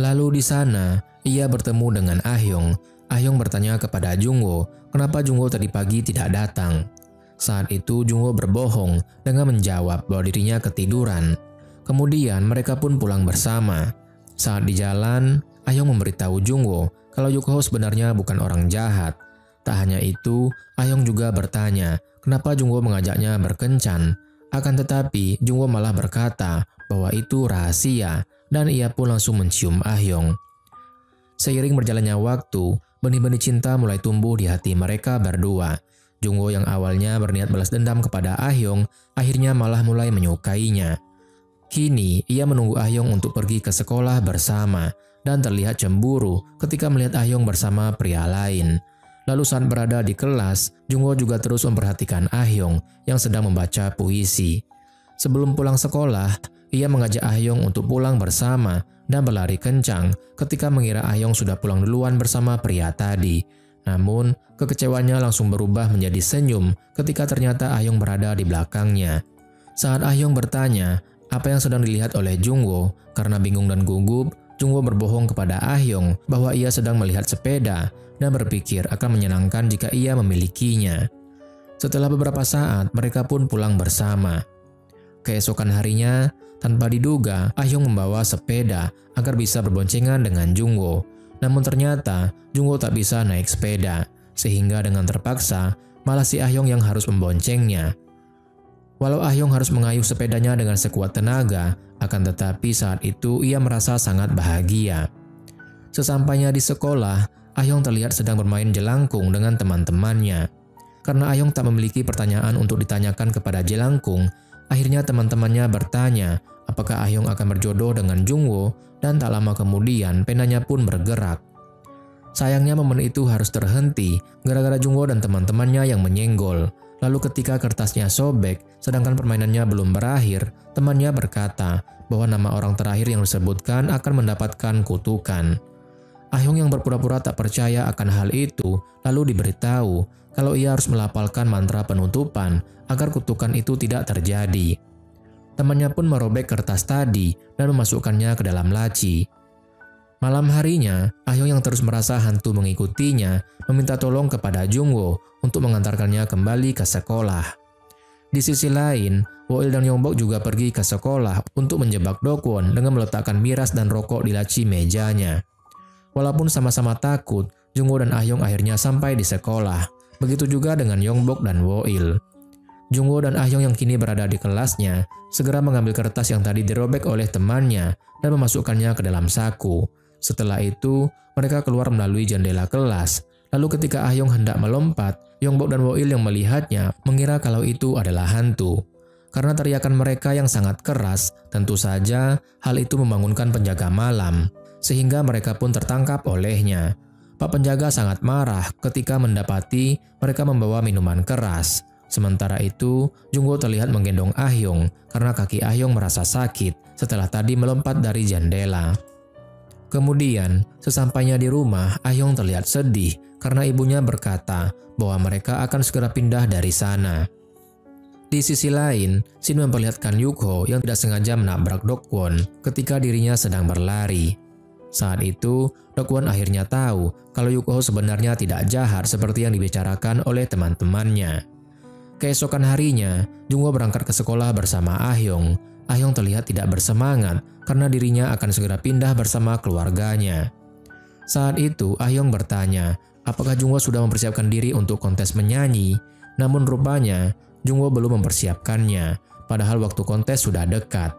Lalu di sana, ia bertemu dengan Ah-hyung. Ah-hyung bertanya kepada Jungwoo, kenapa Jungwoo tadi pagi tidak datang. Saat itu Jungwoo berbohong dengan menjawab bahwa dirinya ketiduran. Kemudian mereka pun pulang bersama. Saat di jalan, Ah-hyung memberitahu Jungwoo kalau Yukho sebenarnya bukan orang jahat. Tak hanya itu, Ah-hyung juga bertanya kenapa Jungwoo mengajaknya berkencan. Akan tetapi, Jungwoo malah berkata bahwa itu rahasia dan ia pun langsung mencium Ah-hyung. Seiring berjalannya waktu, benih-benih cinta mulai tumbuh di hati mereka berdua. Jungwoo yang awalnya berniat balas dendam kepada Ah-hyung, akhirnya malah mulai menyukainya. Kini, ia menunggu Ah-hyung untuk pergi ke sekolah bersama dan terlihat cemburu ketika melihat Ah-hyung bersama pria lain. Lalu saat berada di kelas, Jungwoo juga terus memperhatikan Ah-hyung yang sedang membaca puisi. Sebelum pulang sekolah, ia mengajak Ah Yong untuk pulang bersama dan berlari kencang ketika mengira Ah Yong sudah pulang duluan bersama pria tadi. Namun, kekecewaannya langsung berubah menjadi senyum ketika ternyata Ah Yong berada di belakangnya. Saat Ah Yong bertanya apa yang sedang dilihat oleh Jungwoo, karena bingung dan gugup, Jungwoo berbohong kepada Ah Yong bahwa ia sedang melihat sepeda dan berpikir akan menyenangkan jika ia memilikinya. Setelah beberapa saat, mereka pun pulang bersama. Keesokan harinya, tanpa diduga, Ah Yong membawa sepeda agar bisa berboncengan dengan Jungwoo. Namun ternyata, Jungwoo tak bisa naik sepeda, sehingga dengan terpaksa, malah si Ah Yong yang harus memboncengnya. Walau Ah Yong harus mengayuh sepedanya dengan sekuat tenaga, akan tetapi saat itu ia merasa sangat bahagia. Sesampainya di sekolah, Ah Yong terlihat sedang bermain jelangkung dengan teman-temannya. Karena Ah Yong tak memiliki pertanyaan untuk ditanyakan kepada jelangkung, akhirnya teman-temannya bertanya apakah Ah Yong akan berjodoh dengan Jungwoo, dan tak lama kemudian penanya pun bergerak. Sayangnya momen itu harus terhenti gara-gara Jungwoo dan teman-temannya yang menyenggol. Lalu ketika kertasnya sobek, sedangkan permainannya belum berakhir, temannya berkata bahwa nama orang terakhir yang disebutkan akan mendapatkan kutukan. Ah Yong yang berpura-pura tak percaya akan hal itu, lalu diberitahu kalau ia harus melafalkan mantra penutupan agar kutukan itu tidak terjadi. Temannya pun merobek kertas tadi dan memasukkannya ke dalam laci. Malam harinya, Ah Yong yang terus merasa hantu mengikutinya meminta tolong kepada Jungwoo untuk mengantarkannya kembali ke sekolah. Di sisi lain, Wo-il dan Yongbok juga pergi ke sekolah untuk menjebak Dokwon dengan meletakkan miras dan rokok di laci mejanya. Walaupun sama-sama takut, Jungwoo dan Ah Yong akhirnya sampai di sekolah. Begitu juga dengan Yongbok dan Wo-il. Jungwoo dan Ah Yong yang kini berada di kelasnya segera mengambil kertas yang tadi dirobek oleh temannya dan memasukkannya ke dalam saku. Setelah itu, mereka keluar melalui jendela kelas. Lalu ketika Ah Yong hendak melompat, Yongbok dan Wo-il yang melihatnya mengira kalau itu adalah hantu. Karena teriakan mereka yang sangat keras, tentu saja hal itu membangunkan penjaga malam, sehingga mereka pun tertangkap olehnya. Pak penjaga sangat marah ketika mendapati mereka membawa minuman keras. Sementara itu, Jungwoo terlihat menggendong Ah Yong karena kaki Ah Yong merasa sakit setelah tadi melompat dari jendela. Kemudian, sesampainya di rumah, Ah Yong terlihat sedih karena ibunya berkata bahwa mereka akan segera pindah dari sana. Di sisi lain, Shin memperlihatkan Yukho yang tidak sengaja menabrak Dokwon ketika dirinya sedang berlari. Saat itu, Dokwon akhirnya tahu kalau Yukho sebenarnya tidak jahat seperti yang dibicarakan oleh teman-temannya. Keesokan harinya, Jungwoo berangkat ke sekolah bersama Ah Yong. Ah Yong terlihat tidak bersemangat karena dirinya akan segera pindah bersama keluarganya. Saat itu, Ah Yong bertanya apakah Jungwoo sudah mempersiapkan diri untuk kontes menyanyi. Namun rupanya, Jungwoo belum mempersiapkannya, padahal waktu kontes sudah dekat.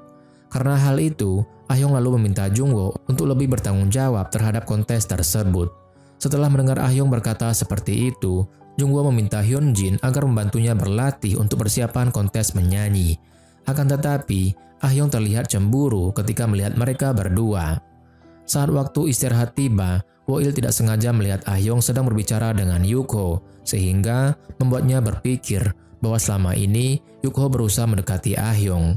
Karena hal itu, Ah Yong lalu meminta Jungwoo untuk lebih bertanggung jawab terhadap kontes tersebut. Setelah mendengar Ah Yong berkata seperti itu, Jungwoo meminta Hyunjin agar membantunya berlatih untuk persiapan kontes menyanyi. Akan tetapi, Ah Yong terlihat cemburu ketika melihat mereka berdua. Saat waktu istirahat tiba, Wo-il tidak sengaja melihat Ah Yong sedang berbicara dengan Yukho, sehingga membuatnya berpikir bahwa selama ini Yukho berusaha mendekati Ah Yong.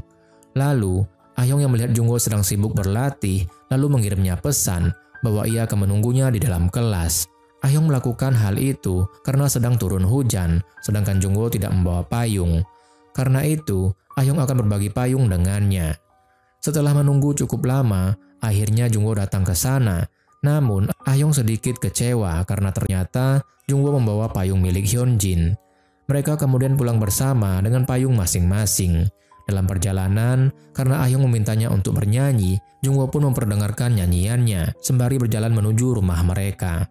Lalu, Ah Yong yang melihat Jungwoo sedang sibuk berlatih, lalu mengirimnya pesan bahwa ia akan menunggunya di dalam kelas. Ah Yong melakukan hal itu karena sedang turun hujan, sedangkan Jungwoo tidak membawa payung. Karena itu, Ah Yong akan berbagi payung dengannya. Setelah menunggu cukup lama, akhirnya Jungwoo datang ke sana. Namun, Ah Yong sedikit kecewa karena ternyata Jungwoo membawa payung milik Hyunjin. Mereka kemudian pulang bersama dengan payung masing-masing. Dalam perjalanan, karena Ah Yong memintanya untuk bernyanyi, Jungwoo pun memperdengarkan nyanyiannya sembari berjalan menuju rumah mereka.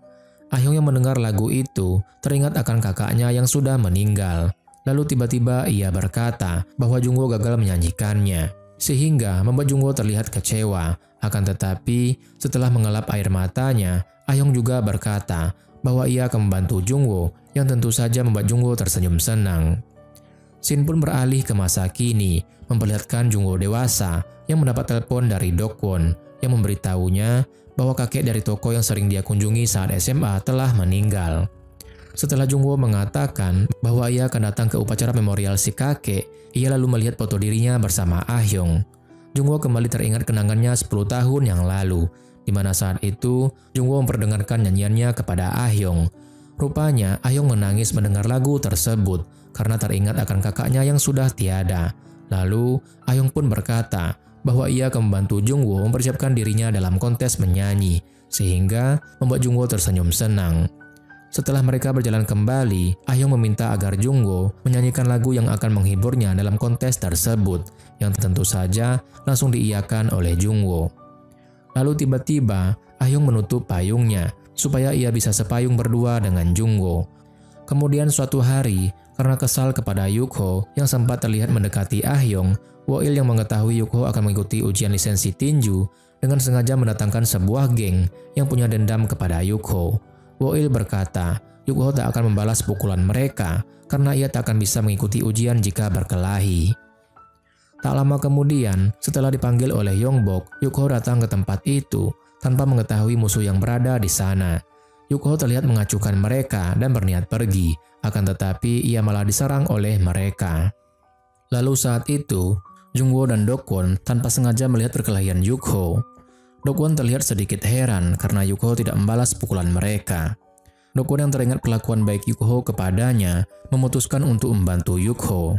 Ah Yong yang mendengar lagu itu teringat akan kakaknya yang sudah meninggal. Lalu tiba-tiba ia berkata bahwa Jungwoo gagal menyanyikannya, sehingga membuat Jungwoo terlihat kecewa. Akan tetapi, setelah mengelap air matanya, Ah Yong juga berkata bahwa ia akan membantu Jungwoo, yang tentu saja membuat Jungwoo tersenyum senang. Shin pun beralih ke masa kini, memperlihatkan Jungwoo dewasa yang mendapat telepon dari Dokwon yang memberitahunya bahwa kakek dari toko yang sering dia kunjungi saat SMA telah meninggal. Setelah Jungwoo mengatakan bahwa ia akan datang ke upacara memorial si kakek, ia lalu melihat foto dirinya bersama Ah Yong. Jungwoo kembali teringat kenangannya 10 tahun yang lalu, di mana saat itu Jungwoo memperdengarkan nyanyiannya kepada Ah-hyung. Rupanya Ah-hyung menangis mendengar lagu tersebut karena teringat akan kakaknya yang sudah tiada. Lalu Ah-hyung pun berkata bahwa ia akan membantu Jungwoo mempersiapkan dirinya dalam kontes menyanyi, sehingga membuat Jungwoo tersenyum senang. Setelah mereka berjalan kembali, Ah-hyung meminta agar Jungwoo menyanyikan lagu yang akan menghiburnya dalam kontes tersebut, yang tentu saja langsung diiyakan oleh Jungwoo. Lalu tiba-tiba Ah-hyung menutup payungnya supaya ia bisa sepayung berdua dengan Jungwoo. Kemudian suatu hari, karena kesal kepada Yukho yang sempat terlihat mendekati Ah-hyung, Wo-il yang mengetahui Yukho akan mengikuti ujian lisensi tinju dengan sengaja mendatangkan sebuah geng yang punya dendam kepada Yukho. Wo-il berkata, Yukho tak akan membalas pukulan mereka karena ia tak akan bisa mengikuti ujian jika berkelahi. Tak lama kemudian, setelah dipanggil oleh Yongbok, Yukho datang ke tempat itu tanpa mengetahui musuh yang berada di sana. Yukho terlihat mengacuhkan mereka dan berniat pergi, akan tetapi ia malah diserang oleh mereka. Lalu saat itu, Jungwoo dan Dokwon tanpa sengaja melihat perkelahian Yukho. Dokwon terlihat sedikit heran karena Yukho tidak membalas pukulan mereka. Dokwon yang teringat kelakuan baik Yukho kepadanya memutuskan untuk membantu Yukho.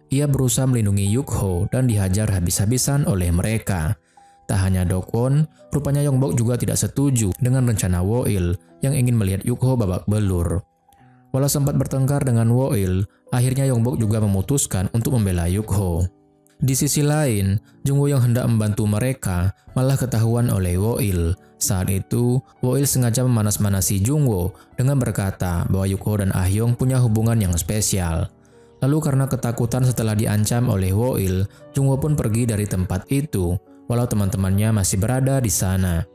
Ia berusaha melindungi Yukho dan dihajar habis-habisan oleh mereka. Tak hanya Dokwon, rupanya Yongbok juga tidak setuju dengan rencana Wo-il yang ingin melihat Yukho babak belur. Walau sempat bertengkar dengan Wo-il, akhirnya Yongbok juga memutuskan untuk membela Yukho. Di sisi lain, Jungwoo yang hendak membantu mereka malah ketahuan oleh Wo-il. Saat itu, Wo-il sengaja memanas-manasi Jungwoo dengan berkata bahwa Yukho dan Ah-hyung punya hubungan yang spesial. Lalu karena ketakutan setelah diancam oleh Wo-il, Jungwoo pun pergi dari tempat itu, walau teman-temannya masih berada di sana.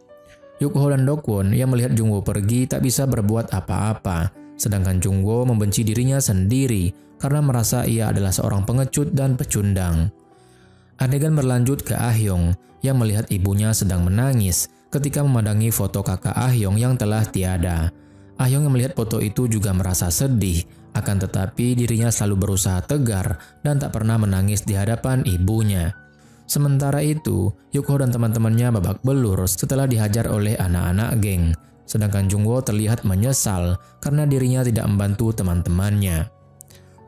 Yukho dan Dokwon yang melihat Jungwoo pergi tak bisa berbuat apa-apa, sedangkan Jungwoo membenci dirinya sendiri karena merasa ia adalah seorang pengecut dan pecundang. Adegan berlanjut ke Ah-hyung yang melihat ibunya sedang menangis ketika memandangi foto kakak Ah-hyung yang telah tiada. Ah-hyung yang melihat foto itu juga merasa sedih, akan tetapi dirinya selalu berusaha tegar dan tak pernah menangis di hadapan ibunya. Sementara itu, Yukho dan teman-temannya babak belur setelah dihajar oleh anak-anak geng, sedangkan Jungwoo terlihat menyesal karena dirinya tidak membantu teman-temannya.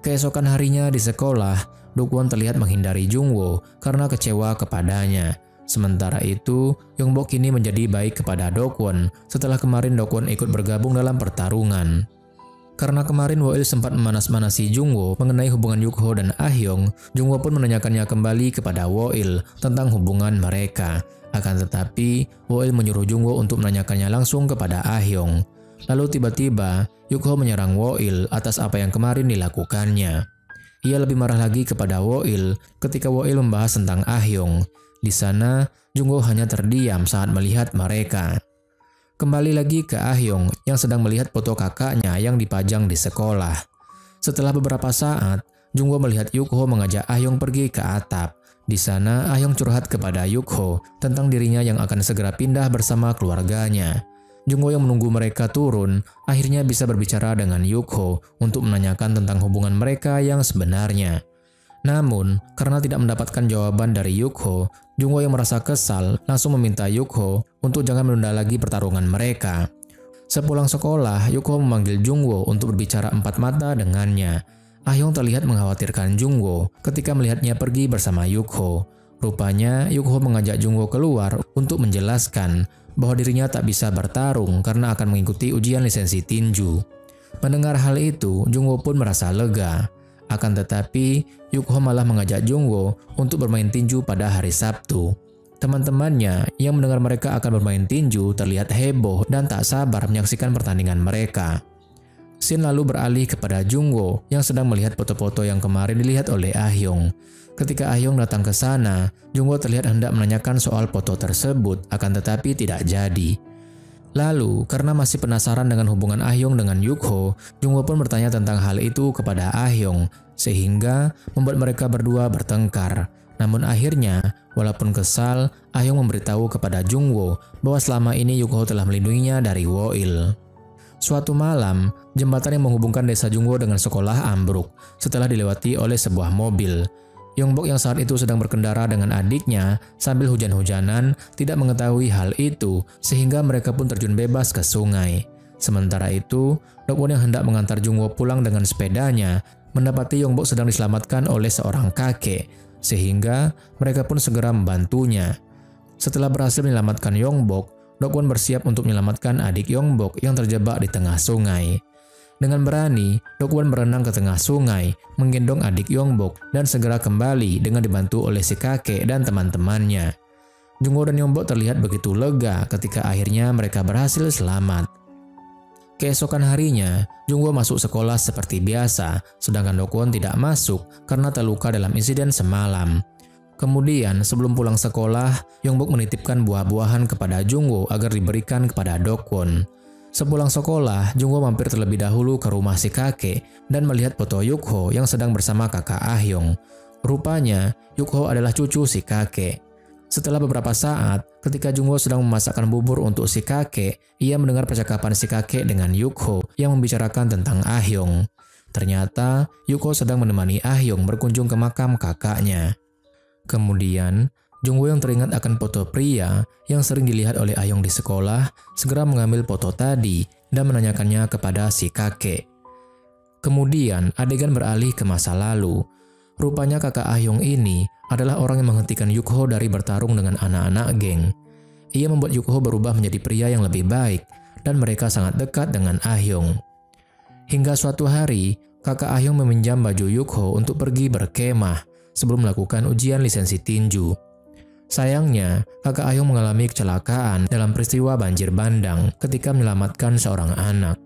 Keesokan harinya di sekolah, Dokwon terlihat menghindari Jungwoo karena kecewa kepadanya. Sementara itu, Yongbok kini menjadi baik kepada Dokwon setelah kemarin Dokwon ikut bergabung dalam pertarungan. Karena kemarin Wo-il sempat memanas-manasi Jungwoo mengenai hubungan Yukho dan Ah-hyung, Jungwoo pun menanyakannya kembali kepada Wo-il tentang hubungan mereka. Akan tetapi, Wo-il menyuruh Jungwoo untuk menanyakannya langsung kepada Ah-hyung. Lalu tiba-tiba, Yukho menyerang Wo-il atas apa yang kemarin dilakukannya. Ia lebih marah lagi kepada Wo-il ketika Wo-il membahas tentang Ah-hyung. Di sana, Jungwoo hanya terdiam saat melihat mereka. Kembali lagi ke Ah-hyung yang sedang melihat foto kakaknya yang dipajang di sekolah. Setelah beberapa saat, Jungwoo melihat Yukho mengajak Ah-hyung pergi ke atap. Di sana, Ah-hyung curhat kepada Yukho tentang dirinya yang akan segera pindah bersama keluarganya. Jungwoo yang menunggu mereka turun, akhirnya bisa berbicara dengan Yukho untuk menanyakan tentang hubungan mereka yang sebenarnya. Namun, karena tidak mendapatkan jawaban dari Yukho, Jungwoo yang merasa kesal langsung meminta Yukho untuk jangan menunda lagi pertarungan mereka. Sepulang sekolah, Yukho memanggil Jungwoo untuk berbicara empat mata dengannya. Ah-hyung terlihat mengkhawatirkan Jungwoo ketika melihatnya pergi bersama Yukho. Rupanya, Yukho mengajak Jungwoo keluar untuk menjelaskan bahwa dirinya tak bisa bertarung karena akan mengikuti ujian lisensi tinju. Mendengar hal itu, Jungwoo pun merasa lega. Akan tetapi, Yukho malah mengajak Jungwoo untuk bermain tinju pada hari Sabtu. Teman-temannya yang mendengar mereka akan bermain tinju terlihat heboh dan tak sabar menyaksikan pertandingan mereka. Scene lalu beralih kepada Jungwoo yang sedang melihat foto-foto yang kemarin dilihat oleh Ah-hyung. Ketika Ah-hyung datang ke sana, Jungwoo terlihat hendak menanyakan soal foto tersebut, akan tetapi tidak jadi. Lalu, karena masih penasaran dengan hubungan Ah-hyung dengan Yukho, Jungwoo pun bertanya tentang hal itu kepada Ah-hyung, sehingga membuat mereka berdua bertengkar. Namun akhirnya, walaupun kesal, Ah-hyung memberitahu kepada Jungwoo bahwa selama ini Yukho telah melindunginya dari Wo-il. Suatu malam, jembatan yang menghubungkan desa Jungwoo dengan sekolah ambruk setelah dilewati oleh sebuah mobil. Yongbok yang saat itu sedang berkendara dengan adiknya sambil hujan-hujanan tidak mengetahui hal itu sehingga mereka pun terjun bebas ke sungai. Sementara itu, Dokwon yang hendak mengantar Jungwoo pulang dengan sepedanya mendapati Yongbok sedang diselamatkan oleh seorang kakek, sehingga mereka pun segera membantunya. Setelah berhasil menyelamatkan Yongbok, Dokwon bersiap untuk menyelamatkan adik Yongbok yang terjebak di tengah sungai. Dengan berani, Dokwon berenang ke tengah sungai, menggendong adik Yongbok dan segera kembali dengan dibantu oleh si kakek dan teman-temannya. Jungwoo dan Yongbok terlihat begitu lega ketika akhirnya mereka berhasil selamat. Keesokan harinya, Jungwoo masuk sekolah seperti biasa, sedangkan Dokwon tidak masuk karena terluka dalam insiden semalam. Kemudian, sebelum pulang sekolah, Yongbok menitipkan buah-buahan kepada Jungwoo agar diberikan kepada Dokwon. Sepulang sekolah, Jungwoo mampir terlebih dahulu ke rumah si kakek dan melihat foto Yukho yang sedang bersama kakak Ah-hyung. Rupanya, Yukho adalah cucu si kakek. Setelah beberapa saat, ketika Jungwoo sedang memasakkan bubur untuk si kakek, ia mendengar percakapan si kakek dengan Yukho yang membicarakan tentang Ah-hyung. Ternyata, Yukho sedang menemani Ah-hyung berkunjung ke makam kakaknya. Kemudian, Jungwoo yang teringat akan foto pria yang sering dilihat oleh Ah-hyung di sekolah, segera mengambil foto tadi dan menanyakannya kepada si kakek. Kemudian, adegan beralih ke masa lalu. Rupanya kakak Ah-hyung ini adalah orang yang menghentikan Yukho dari bertarung dengan anak-anak geng. Ia membuat Yukho berubah menjadi pria yang lebih baik, dan mereka sangat dekat dengan Ah-hyung. Hingga suatu hari, kakak Ah-hyung meminjam baju Yukho untuk pergi berkemah sebelum melakukan ujian lisensi tinju. Sayangnya, kakak Ah-hyung mengalami kecelakaan dalam peristiwa banjir bandang ketika menyelamatkan seorang anak.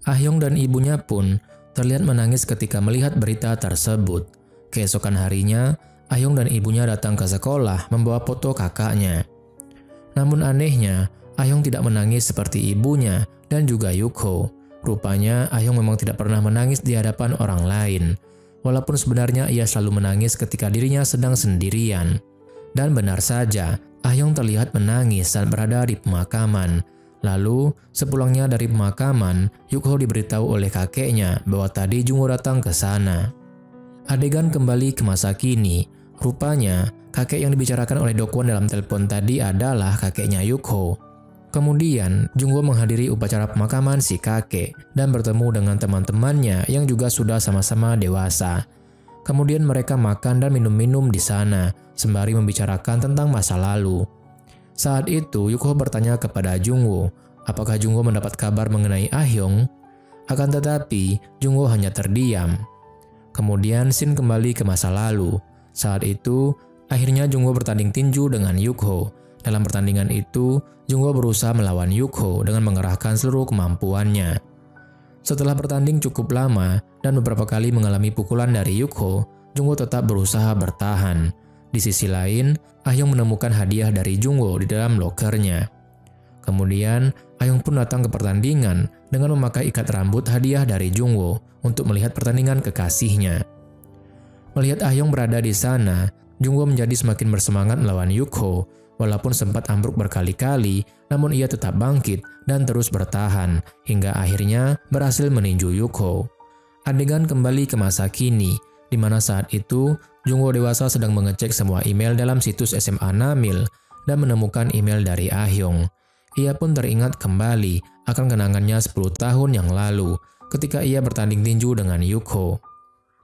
Ah-hyung dan ibunya pun terlihat menangis ketika melihat berita tersebut. Keesokan harinya, Ah-hyung dan ibunya datang ke sekolah membawa foto kakaknya. Namun anehnya, Ah-hyung tidak menangis seperti ibunya dan juga Yukho. Rupanya, Ah-hyung memang tidak pernah menangis di hadapan orang lain. Walaupun sebenarnya ia selalu menangis ketika dirinya sedang sendirian. Dan benar saja, Ah-hyung terlihat menangis saat berada di pemakaman. Lalu, sepulangnya dari pemakaman, Yukho diberitahu oleh kakeknya bahwa tadi Jungwoo datang ke sana. Adegan kembali ke masa kini. Rupanya, kakek yang dibicarakan oleh Dokwon dalam telepon tadi adalah kakeknya Yukho. Kemudian, Jungwoo menghadiri upacara pemakaman si kakek dan bertemu dengan teman-temannya yang juga sudah sama-sama dewasa. Kemudian mereka makan dan minum-minum di sana, sembari membicarakan tentang masa lalu. Saat itu, Yukho bertanya kepada Jungwoo, apakah Jungwoo mendapat kabar mengenai Ah-hyung? Akan tetapi, Jungwoo hanya terdiam. Kemudian, scene kembali ke masa lalu. Saat itu, akhirnya Jungwoo bertanding tinju dengan Yukho. Dalam pertandingan itu, Jungwoo berusaha melawan Yukho dengan mengerahkan seluruh kemampuannya. Setelah bertanding cukup lama dan beberapa kali mengalami pukulan dari Yukho, Jungwoo tetap berusaha bertahan. Di sisi lain, Ah-hyung menemukan hadiah dari Jungwoo di dalam lokernya. Kemudian, Ah-hyung pun datang ke pertandingan dengan memakai ikat rambut hadiah dari Jungwoo untuk melihat pertandingan kekasihnya. Melihat Ah-hyung berada di sana, Jungwoo menjadi semakin bersemangat melawan Yukho. Walaupun sempat ambruk berkali-kali, namun ia tetap bangkit dan terus bertahan, hingga akhirnya berhasil meninju Yukho. Adegan kembali ke masa kini, di mana saat itu Jungwoo dewasa sedang mengecek semua email dalam situs SMA Namil dan menemukan email dari Ah-hyung. Ia pun teringat kembali akan kenangannya 10 tahun yang lalu ketika ia bertanding tinju dengan Yukho.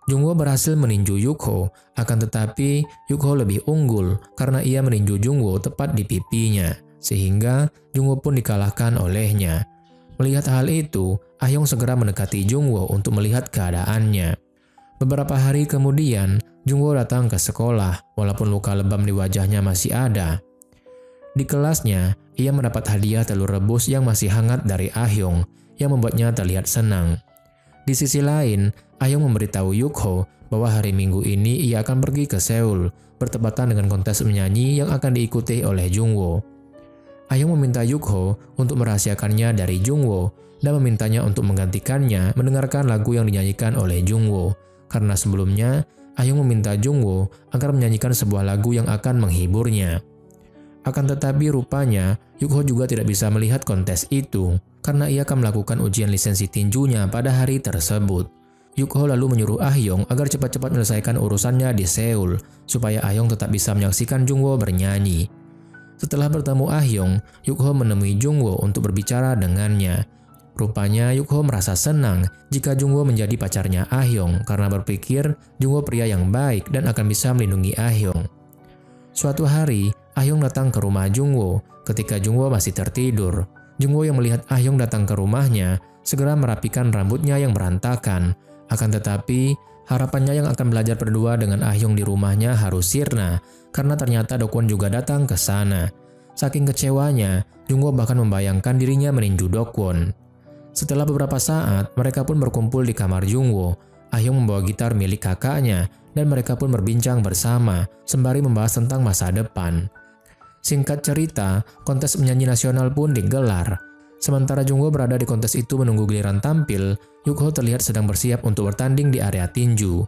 Jungwoo berhasil meninju Yukho, akan tetapi Yukho lebih unggul karena ia meninju Jungwoo tepat di pipinya, sehingga Jungwoo pun dikalahkan olehnya. Melihat hal itu, Ah-hyung segera mendekati Jungwoo untuk melihat keadaannya. Beberapa hari kemudian, Jungwoo datang ke sekolah, walaupun luka lebam di wajahnya masih ada. Di kelasnya, ia mendapat hadiah telur rebus yang masih hangat dari Ah-hyung, yang membuatnya terlihat senang. Di sisi lain, Ah-hyung memberitahu Yukho bahwa hari Minggu ini ia akan pergi ke Seoul, bertepatan dengan kontes menyanyi yang akan diikuti oleh Jungwoo. Ah-hyung meminta Yukho untuk merahasiakannya dari Jungwoo dan memintanya untuk menggantikannya mendengarkan lagu yang dinyanyikan oleh Jungwoo, karena sebelumnya Ah-hyung meminta Jungwoo agar menyanyikan sebuah lagu yang akan menghiburnya. Akan tetapi rupanya Yukho juga tidak bisa melihat kontes itu, karena ia akan melakukan ujian lisensi tinjunya pada hari tersebut. Yukho lalu menyuruh Ah-yong agar cepat-cepat menyelesaikan urusannya di Seoul, supaya Ah-yong tetap bisa menyaksikan Jungwoo bernyanyi. Setelah bertemu Ah-yong, Yukho menemui Jungwoo untuk berbicara dengannya. Rupanya Yukho merasa senang jika Jungwoo menjadi pacarnya Ah-yong karena berpikir Jungwoo pria yang baik dan akan bisa melindungi Ah-yong. Suatu hari, Ah-yong datang ke rumah Jungwoo ketika Jungwoo masih tertidur. Jungwoo yang melihat Ah-yong datang ke rumahnya segera merapikan rambutnya yang berantakan. Akan tetapi, harapannya yang akan belajar berdua dengan Ah-yong di rumahnya harus sirna karena ternyata Dokwon juga datang ke sana. Saking kecewanya, Jungwoo bahkan membayangkan dirinya meninju Dokwon. Setelah beberapa saat, mereka pun berkumpul di kamar Jungwoo. Ah-yong membawa gitar milik kakaknya dan mereka pun berbincang bersama sembari membahas tentang masa depan. Singkat cerita, kontes menyanyi nasional pun digelar. Sementara Jungwoo berada di kontes itu menunggu giliran tampil, Yukho terlihat sedang bersiap untuk bertanding di area tinju.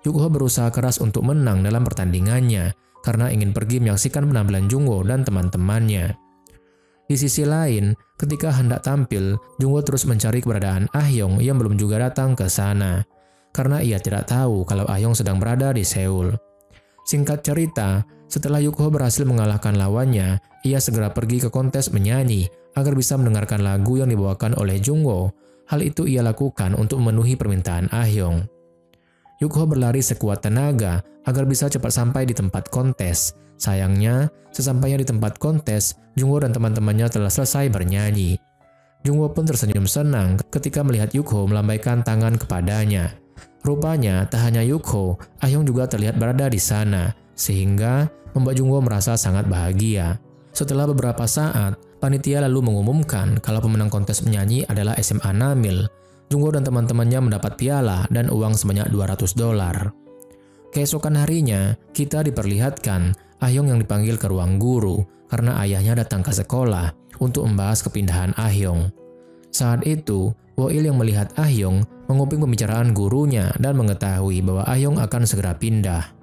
Yukho berusaha keras untuk menang dalam pertandingannya karena ingin pergi menyaksikan penampilan Jungwoo dan teman-temannya. Di sisi lain, ketika hendak tampil, Jungwoo terus mencari keberadaan Ah-yong yang belum juga datang ke sana, karena ia tidak tahu kalau Ah-yong sedang berada di Seoul. Singkat cerita, setelah Yukho berhasil mengalahkan lawannya, ia segera pergi ke kontes menyanyi agar bisa mendengarkan lagu yang dibawakan oleh Jungwoo. Hal itu ia lakukan untuk memenuhi permintaan Ah-yong. Yukho berlari sekuat tenaga agar bisa cepat sampai di tempat kontes. Sayangnya, sesampainya di tempat kontes, Jungwoo dan teman-temannya telah selesai bernyanyi. Jungwoo pun tersenyum senang ketika melihat Yukho melambaikan tangan kepadanya. Rupanya, tak hanya Yukho, Ah-yong juga terlihat berada di sana, sehingga membuat Jungwoo merasa sangat bahagia. Setelah beberapa saat, panitia lalu mengumumkan kalau pemenang kontes menyanyi adalah SMA Namil. Jungwoo dan teman-temannya mendapat piala dan uang sebanyak $200. Keesokan harinya, kita diperlihatkan Ah-yong yang dipanggil ke ruang guru karena ayahnya datang ke sekolah untuk membahas kepindahan Ah-yong. Saat itu, Wo-il yang melihat Ah-yong menguping pembicaraan gurunya dan mengetahui bahwa Ah-yong akan segera pindah.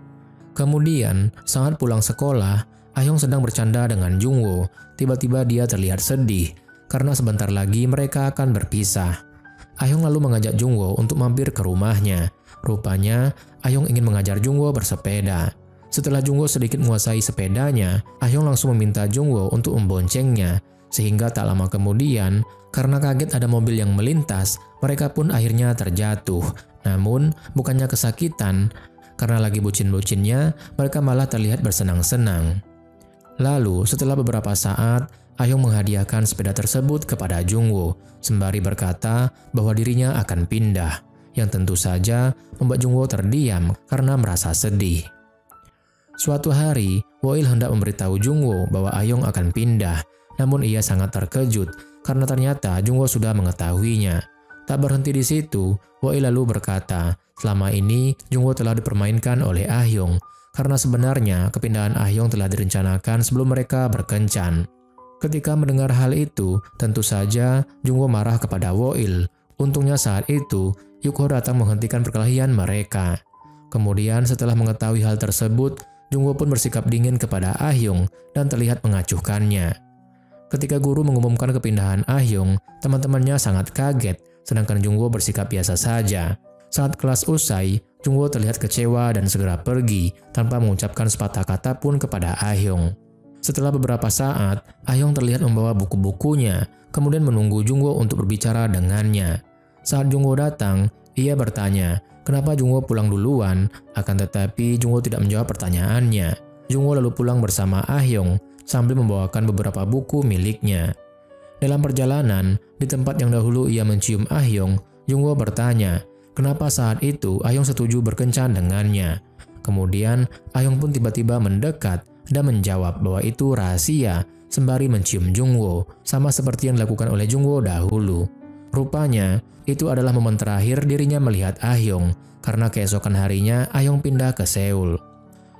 Kemudian, saat pulang sekolah, Ah-yong sedang bercanda dengan Jungwoo. Tiba-tiba dia terlihat sedih karena sebentar lagi mereka akan berpisah. Ah-yong lalu mengajak Jungwoo untuk mampir ke rumahnya. Rupanya, Ah-yong ingin mengajar Jungwoo bersepeda. Setelah Jungwoo sedikit menguasai sepedanya, Ah-yong langsung meminta Jungwoo untuk memboncengnya. Sehingga tak lama kemudian, karena kaget ada mobil yang melintas, mereka pun akhirnya terjatuh. Namun, bukannya kesakitan, karena lagi bucin-bucinnya, mereka malah terlihat bersenang-senang. Lalu, setelah beberapa saat, Ah-yong menghadiahkan sepeda tersebut kepada Jungwoo, sembari berkata bahwa dirinya akan pindah, yang tentu saja membuat Jungwoo terdiam karena merasa sedih. Suatu hari, Wo-il hendak memberitahu Jungwoo bahwa Ah-yong akan pindah, namun ia sangat terkejut karena ternyata Jungwoo sudah mengetahuinya. Tak berhenti di situ, Wo-il lalu berkata, selama ini Jungwoo telah dipermainkan oleh Ah-yong, karena sebenarnya kepindahan Ah-yong telah direncanakan sebelum mereka berkencan. Ketika mendengar hal itu, tentu saja Jungwoo marah kepada Wo-il. Untungnya saat itu, Yukho datang menghentikan perkelahian mereka. Kemudian setelah mengetahui hal tersebut, Jungwoo pun bersikap dingin kepada Ah-yong dan terlihat mengacuhkannya. Ketika guru mengumumkan kepindahan Ah-yong, teman-temannya sangat kaget, sedangkan Jungwoo bersikap biasa saja. Saat kelas usai, Jungwoo terlihat kecewa dan segera pergi tanpa mengucapkan sepatah kata pun kepada Ah-yong. Setelah beberapa saat, Ah-yong terlihat membawa buku-bukunya, kemudian menunggu Jungwoo untuk berbicara dengannya. Saat Jungwoo datang, ia bertanya, kenapa Jungwoo pulang duluan, akan tetapi Jungwoo tidak menjawab pertanyaannya. Jungwoo lalu pulang bersama Ah-yong sambil membawakan beberapa buku miliknya. Dalam perjalanan, di tempat yang dahulu ia mencium Ah-yong, Jungwoo bertanya, kenapa saat itu Ah-yong setuju berkencan dengannya. Kemudian, Ah-yong pun tiba-tiba mendekat dan menjawab bahwa itu rahasia, sembari mencium Jungwoo, sama seperti yang dilakukan oleh Jungwoo dahulu. Rupanya, itu adalah momen terakhir dirinya melihat Ah-yong, karena keesokan harinya Ah-yong pindah ke Seoul.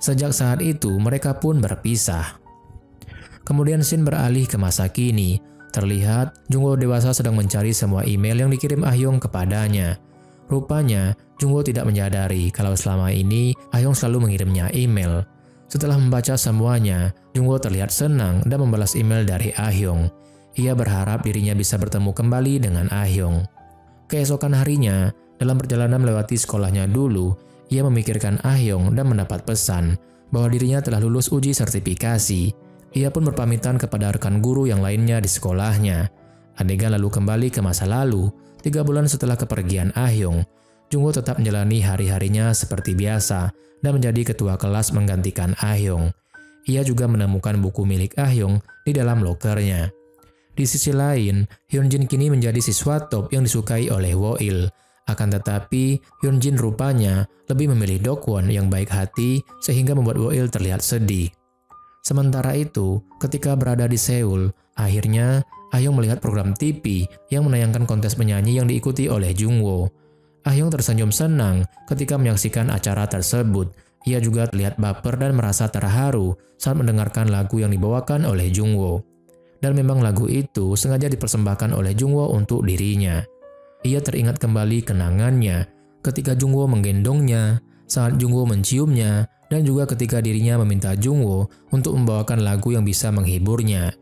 Sejak saat itu, mereka pun berpisah. Kemudian scene beralih ke masa kini. Terlihat, Jungwoo dewasa sedang mencari semua email yang dikirim Ah-yong kepadanya. Rupanya, Jungwoo tidak menyadari kalau selama ini Ah-yong selalu mengirimnya email. Setelah membaca semuanya, Jungwoo terlihat senang dan membalas email dari Ah-yong. Ia berharap dirinya bisa bertemu kembali dengan Ah-yong. Keesokan harinya, Dalam perjalanan melewati sekolahnya dulu, ia memikirkan Ah Hyung dan mendapat pesan bahwa dirinya telah lulus uji sertifikasi. Ia pun berpamitan kepada rekan guru yang lainnya di sekolahnya. Adegan lalu kembali ke masa lalu. 3 bulan setelah kepergian Ah Hyung, Jungwoo tetap menjalani hari-harinya seperti biasa dan menjadi ketua kelas menggantikan Ah Hyung. Ia juga menemukan buku milik Ah Hyung di dalam lokernya. Di sisi lain, Hyunjin kini menjadi siswa top yang disukai oleh Wo-il. Akan tetapi, Hyunjin rupanya lebih memilih Dokwon yang baik hati sehingga membuat Wo-il terlihat sedih. Sementara itu, ketika berada di Seoul, akhirnya Ah Hyung melihat program TV yang menayangkan kontes penyanyi yang diikuti oleh Jungwoo. Ah Hyung tersenyum senang ketika menyaksikan acara tersebut. Ia juga terlihat baper dan merasa terharu saat mendengarkan lagu yang dibawakan oleh Jungwoo. Dan memang lagu itu sengaja dipersembahkan oleh Jungwoo untuk dirinya. Ia teringat kembali kenangannya ketika Jungwoo menggendongnya, saat Jungwoo menciumnya, dan juga ketika dirinya meminta Jungwoo untuk membawakan lagu yang bisa menghiburnya.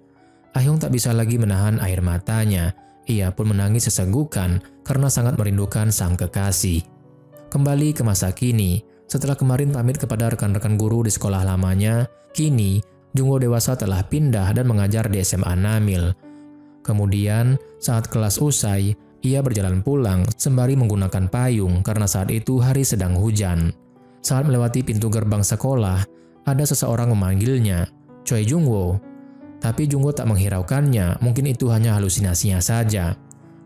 Ah Hyung tak bisa lagi menahan air matanya. Ia pun menangis sesegukan karena sangat merindukan sang kekasih. Kembali ke masa kini, setelah kemarin pamit kepada rekan-rekan guru di sekolah lamanya, kini Jungwoo dewasa telah pindah dan mengajar di SMA Namil. Kemudian, saat kelas usai, ia berjalan pulang sembari menggunakan payung karena saat itu hari sedang hujan. Saat melewati pintu gerbang sekolah, ada seseorang memanggilnya, "Choi Jungwoo." Tapi Jungwoo tak menghiraukannya, mungkin itu hanya halusinasinya saja.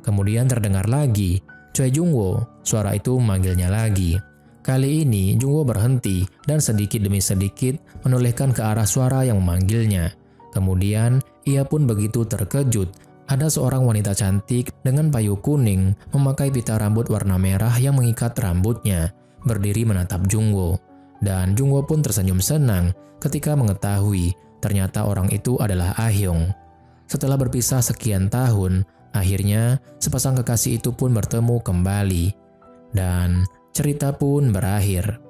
Kemudian terdengar lagi, "Choi Jungwoo." Suara itu memanggilnya lagi. Kali ini Jungwoo berhenti dan sedikit demi sedikit menolehkan ke arah suara yang memanggilnya. Kemudian ia pun begitu terkejut. Ada seorang wanita cantik dengan payung kuning memakai pita rambut warna merah yang mengikat rambutnya, berdiri menatap Jungwoo. Dan Jungwoo pun tersenyum senang ketika mengetahui ternyata orang itu adalah Ah Hyung. Setelah berpisah sekian tahun, akhirnya sepasang kekasih itu pun bertemu kembali. Dan cerita pun berakhir.